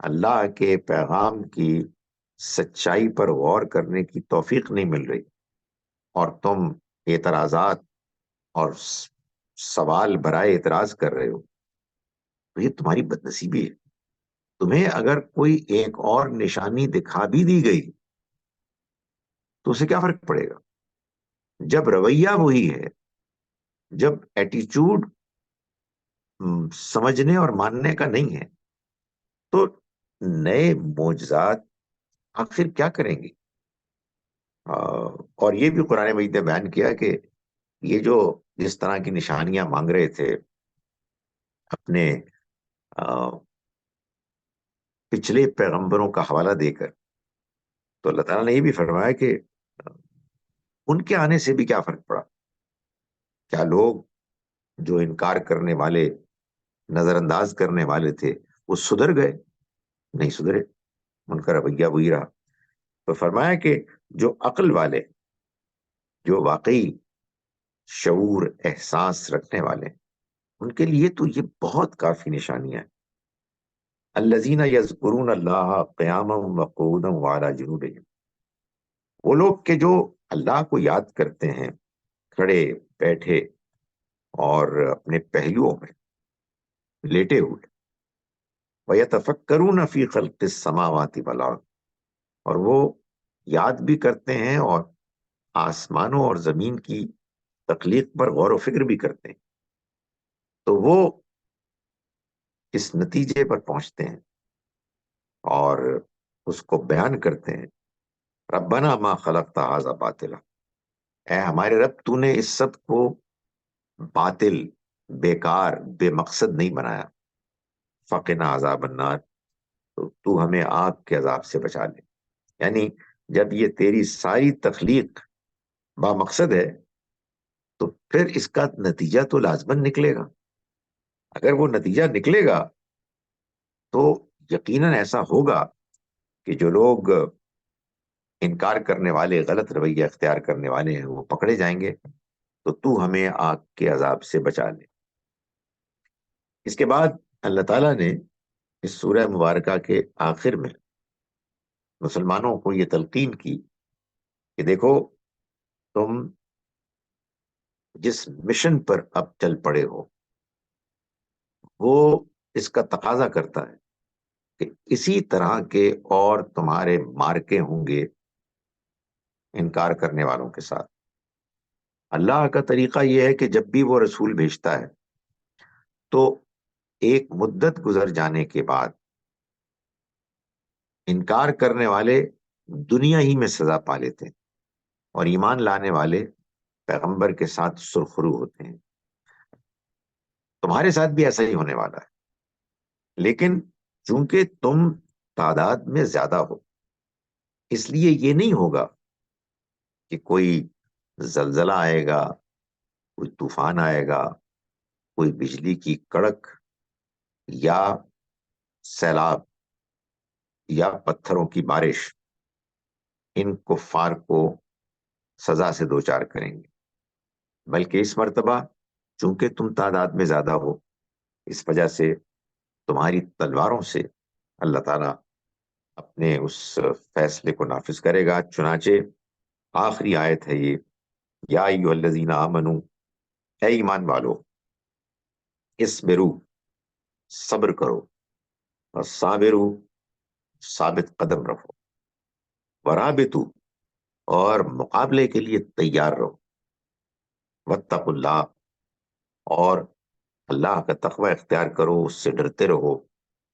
اللہ کے پیغام کی سچائی پر غور کرنے کی توفیق نہیں مل رہی اور تم اعتراضات اور سوال برائے اعتراض کر رہے ہو، تو یہ تمہاری بدنصیبی ہے. تمہیں اگر کوئی ایک اور نشانی دکھا بھی دی گئی تو اسے کیا فرق پڑے گا؟ جب رویہ وہی ہے، جب ایٹیچیوڈ سمجھنے اور ماننے کا نہیں ہے، تو نئے معجزات آخر کیا کریں گے؟ اور یہ بھی قرآن مجید نے بیان کیا کہ یہ جو جس طرح کی نشانیاں مانگ رہے تھے اپنے پچھلے پیغمبروں کا حوالہ دے کر، تو اللہ تعالیٰ نے یہ بھی فرمایا کہ ان کے آنے سے بھی کیا فرق پڑا؟ کیا لوگ جو انکار کرنے والے، نظر انداز کرنے والے تھے، وہ سدھر گئے؟ نہیں سدھرے، ان کا رویہ وہی رہا. تو فرمایا کہ جو عقل والے، جو واقعی شعور احساس رکھنے والے، ان کے لیے تو یہ بہت کافی نشانیاں ہیں. الذین یذکرون اللہ قیاما وقعودا وعلی جنوبہم، وہ لوگ کہ جو اللہ کو یاد کرتے ہیں کھڑے بیٹھے اور اپنے پہلوؤں میں لیٹے ہوئے. وَيَتَفَكَّرُونَ فِي خَلْقِ السَّمَاوَاتِ وَالْأَرْضِ، اور وہ یاد بھی کرتے ہیں اور آسمانوں اور زمین کی تخلیق پر غور و فکر بھی کرتے ہیں. تو وہ اس نتیجے پر پہنچتے ہیں اور اس کو بیان کرتے ہیں، ربنا ما خلقت ھذا باطلا، اے ہمارے رب تو نے اس سب کو باطل، بیکار، بے مقصد نہیں بنایا. فقنا عذاب النار، تو ہمیں آگ کے عذاب سے بچا لے. یعنی جب یہ تیری ساری تخلیق با مقصد ہے تو پھر اس کا نتیجہ تو لازماً نکلے گا. اگر وہ نتیجہ نکلے گا تو یقیناً ایسا ہوگا کہ جو لوگ انکار کرنے والے، غلط رویہ اختیار کرنے والے ہیں، وہ پکڑے جائیں گے. تو ہمیں آگ کے عذاب سے بچا لے. اس کے بعد اللہ تعالیٰ نے اس سورہ مبارکہ کے آخر میں مسلمانوں کو یہ تلقین کی کہ دیکھو، تم جس مشن پر اب چل پڑے ہو وہ اس کا تقاضا کرتا ہے کہ اسی طرح کے اور تمہارے مارکے ہوں گے انکار کرنے والوں کے ساتھ. اللہ کا طریقہ یہ ہے کہ جب بھی وہ رسول بھیجتا ہے تو ایک مدت گزر جانے کے بعد انکار کرنے والے دنیا ہی میں سزا پا لیتے ہیں اور ایمان لانے والے پیغمبر کے ساتھ سرخرو ہوتے ہیں. تمہارے ساتھ بھی ایسا ہی ہونے والا ہے. لیکن چونکہ تم تعداد میں زیادہ ہو، اس لیے یہ نہیں ہوگا کہ کوئی زلزلہ آئے گا، کوئی طوفان آئے گا، کوئی بجلی کی کڑک یا سیلاب یا پتھروں کی بارش ان کفار کو سزا سے دوچار کریں گے. بلکہ اس مرتبہ چونکہ تم تعداد میں زیادہ ہو، اس وجہ سے تمہاری تلواروں سے اللہ تعالیٰ اپنے اس فیصلے کو نافذ کرے گا. چنانچہ آخری آیت ہے یہ، یا ایھا الذین آمنوا، اے ایمان والو، اسبرو، صبر کرو، صابرو، ثابت قدم رہو، ورابطو، اور مقابلے کے لیے تیار رہو، واتقوا اللہ، اور اللہ کا تقوی اختیار کرو، اس سے ڈرتے رہو،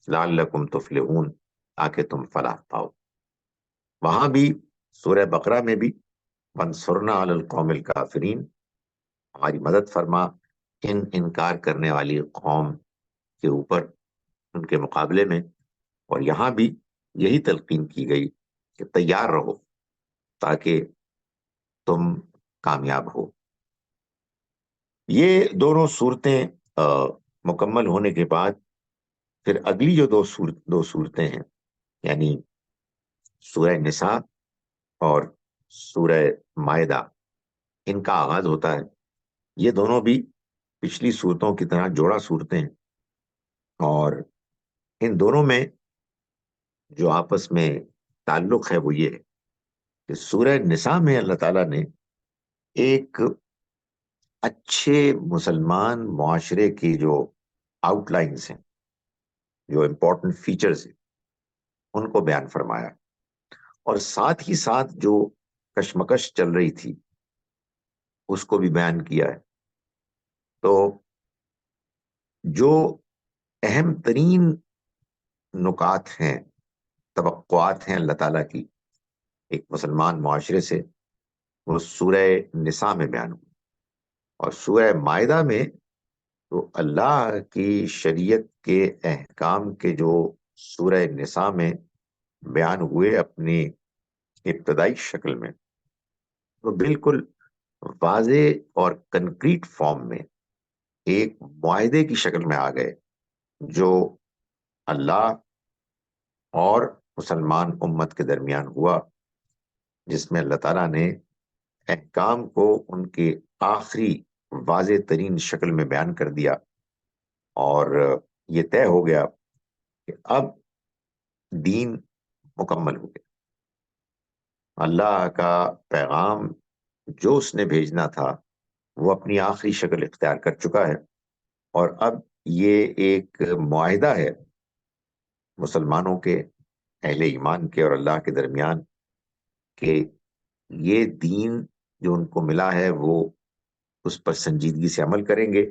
لعلکم تفلحون، تاکہ تم فلاح پاؤ. وہاں بھی سورہ بقرہ میں بھی وانصرنا علی القوم الکافرین، ہماری مدد فرما ان انکار کرنے والی قوم کے اوپر، ان کے مقابلے میں. اور یہاں بھی یہی تلقین کی گئی کہ تیار رہو تاکہ تم کامیاب ہو. یہ دونوں صورتیں مکمل ہونے کے بعد پھر اگلی جو دو صورتیں ہیں، یعنی سورہ نساء اور سورہ مائدہ، ان کا آغاز ہوتا ہے. یہ دونوں بھی پچھلی صورتوں کی طرح جوڑا صورتیں ہیں، اور ان دونوں میں جو آپس میں تعلق ہے وہ یہ ہے کہ سورہ نساء میں اللہ تعالیٰ نے ایک اچھے مسلمان معاشرے کی جو آؤٹ لائنز ہیں جو امپورٹنٹ فیچرز ہیں ان کو بیان فرمایا، اور ساتھ ہی ساتھ جو کشمکش چل رہی تھی اس کو بھی بیان کیا ہے۔ تو جو اہم ترین نکات ہیں، توقعات ہیں اللہ تعالیٰ کی ایک مسلمان معاشرے سے، وہ سورہ نساء میں بیان ہوئی، اور سورہ مائدہ میں تو اللہ کی شریعت کے احکام کے جو سورہ نساء میں بیان ہوئے اپنی ابتدائی شکل میں، وہ بالکل واضح اور کنکریٹ فارم میں ایک معاہدے کی شکل میں آ گئے، جو اللہ اور مسلمان امت کے درمیان ہوا، جس میں اللہ تعالیٰ نے احکام کو ان کے آخری واضح ترین شکل میں بیان کر دیا، اور یہ طے ہو گیا کہ اب دین مکمل ہو گیا۔ اللہ کا پیغام جو اس نے بھیجنا تھا وہ اپنی آخری شکل اختیار کر چکا ہے، اور اب یہ ایک معاہدہ ہے مسلمانوں کے، اہل ایمان کے اور اللہ کے درمیان، کہ یہ دین جو ان کو ملا ہے وہ اس پر سنجیدگی سے عمل کریں گے،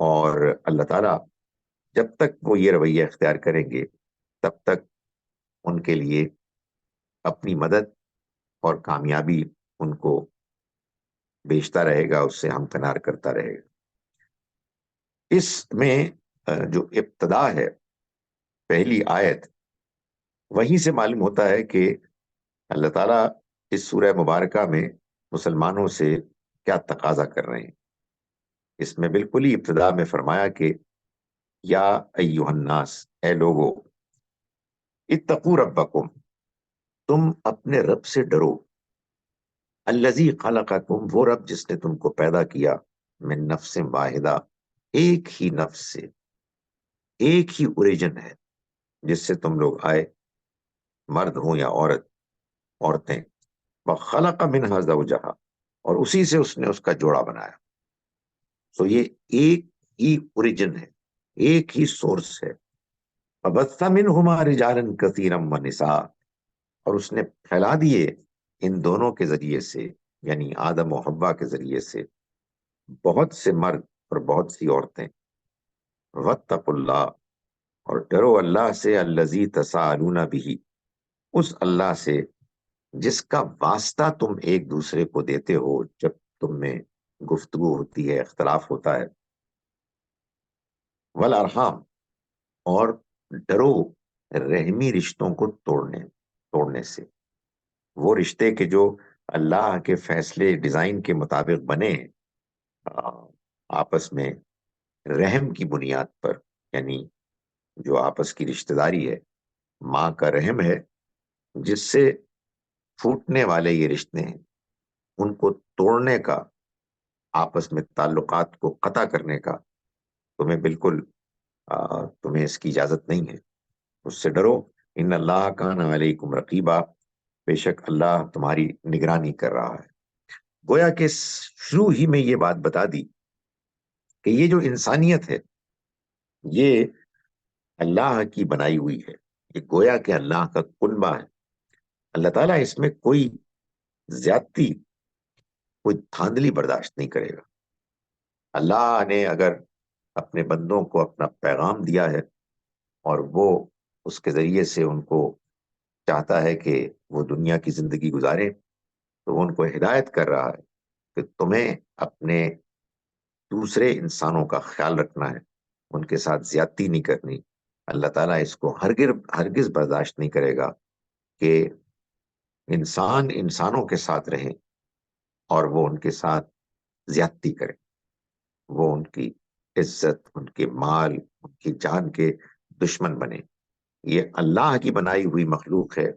اور اللہ تعالیٰ جب تک وہ یہ رویہ اختیار کریں گے تب تک ان کے لیے اپنی مدد اور کامیابی ان کو بیچتا رہے گا، اس سے ہمکنار کرتا رہے گا۔ اس میں جو ابتدا ہے، پہلی آیت، وہیں سے معلوم ہوتا ہے کہ اللہ تعالیٰ اس سورہ مبارکہ میں مسلمانوں سے کیا تقاضا کر رہے ہیں۔ اس میں بالکل ہی ابتدا میں فرمایا کہ یا ایھا الناس، اے لوگو، اتقوا ربکم، تم اپنے رب سے ڈرو، الذی خلقکم، وہ رب جس نے تم کو پیدا کیا، من نفس واحدہ، ایک ہی نفس سے، ایک ہی اوریجن ہے جس سے تم لوگ آئے، مرد ہوں یا عورتیں، وخلق منہا زوجہا، اور اسی سے اس نے اس کا جوڑا بنایا۔ تو یہ ایک ہی اوریجن ہے، ایک ہی سورس ہے۔ فبث منہما رجالا کثیرا ونساء، اور اس نے پھیلا دیے ان دونوں کے ذریعے سے، یعنی آدم و حوا کے ذریعے سے، بہت سے مرد اور بہت سی عورتیں۔ واتقوا اللہ، اور ڈرو اللہ سے، الذی تساءلون بہ، اس اللہ سے جس کا واسطہ تم ایک دوسرے کو دیتے ہو جب تم میں گفتگو ہوتی ہے، اختلاف ہوتا ہے۔ والارحام، اور ڈرو رحمی رشتوں کو توڑنے سے، وہ رشتے کے جو اللہ کے فیصلے ڈیزائن کے مطابق بنے، آ، آپس میں رحم کی بنیاد پر، یعنی جو آپس کی رشتہ داری ہے، ماں کا رحم ہے، جس سے پھوٹنے والے یہ رشتے ہیں، ان کو توڑنے کا، آپس میں تعلقات کو قطع کرنے کا تمہیں بالکل تمہیں اس کی اجازت نہیں ہے۔ اس سے ڈرو، ان اللہ کان علیکم رقیبا، بے شک اللہ تمہاری نگرانی کر رہا ہے۔ گویا کہ شروع ہی میں یہ بات بتا دی کہ یہ جو انسانیت ہے یہ اللہ کی بنائی ہوئی ہے، یہ گویا کہ اللہ کا کنبہ ہے۔ اللہ تعالیٰ اس میں کوئی زیادتی، کوئی دھاندلی برداشت نہیں کرے گا۔ اللہ نے اگر اپنے بندوں کو اپنا پیغام دیا ہے اور وہ اس کے ذریعے سے ان کو چاہتا ہے کہ وہ دنیا کی زندگی گزارے، تو وہ ان کو ہدایت کر رہا ہے کہ تمہیں اپنے دوسرے انسانوں کا خیال رکھنا ہے، ان کے ساتھ زیادتی نہیں کرنی۔ اللہ تعالیٰ اس کو ہرگز برداشت نہیں کرے گا کہ انسان انسانوں کے ساتھ رہیں اور وہ ان کے ساتھ زیادتی کرے، وہ ان کی عزت، ان کے مال، ان کی جان کے دشمن بنے۔ یہ اللہ کی بنائی ہوئی مخلوق ہے،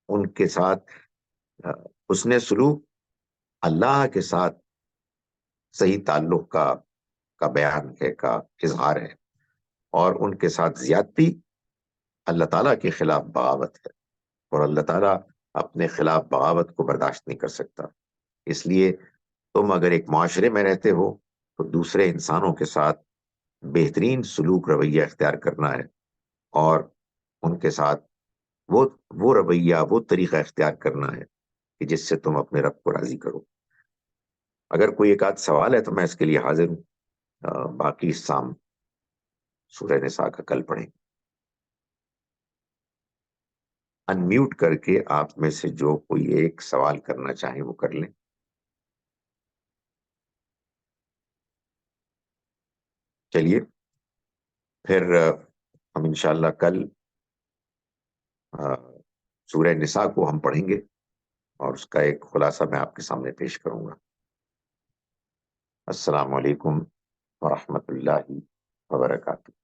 ان کے ساتھ حسن سلوک اللہ کے ساتھ صحیح تعلق کا بیان ہے، کا اظہار ہے، اور ان کے ساتھ زیادتی اللہ تعالیٰ کے خلاف بغاوت ہے، اور اللہ تعالیٰ اپنے خلاف بغاوت کو برداشت نہیں کر سکتا۔ اس لیے تم اگر ایک معاشرے میں رہتے ہو تو دوسرے انسانوں کے ساتھ بہترین سلوک رویہ اختیار کرنا ہے، اور ان کے ساتھ وہ وہ رویہ، وہ طریقہ اختیار کرنا ہے کہ جس سے تم اپنے رب کو راضی کرو۔ اگر کوئی ایک آدھ سوال ہے تو میں اس کے لیے حاضر ہوں۔ باقی سام سورہ نساء کا کل پڑھیں۔ ان میوٹ کر کے آپ میں سے جو کوئی ایک سوال کرنا چاہیں وہ کر لیں۔ چلیے پھر ہم انشاءاللہ کل سورہ نساء کو ہم پڑھیں گے اور اس کا ایک خلاصہ میں آپ کے سامنے پیش کروں گا۔ السلام علیکم ورحمۃ اللہ وبرکاتہ۔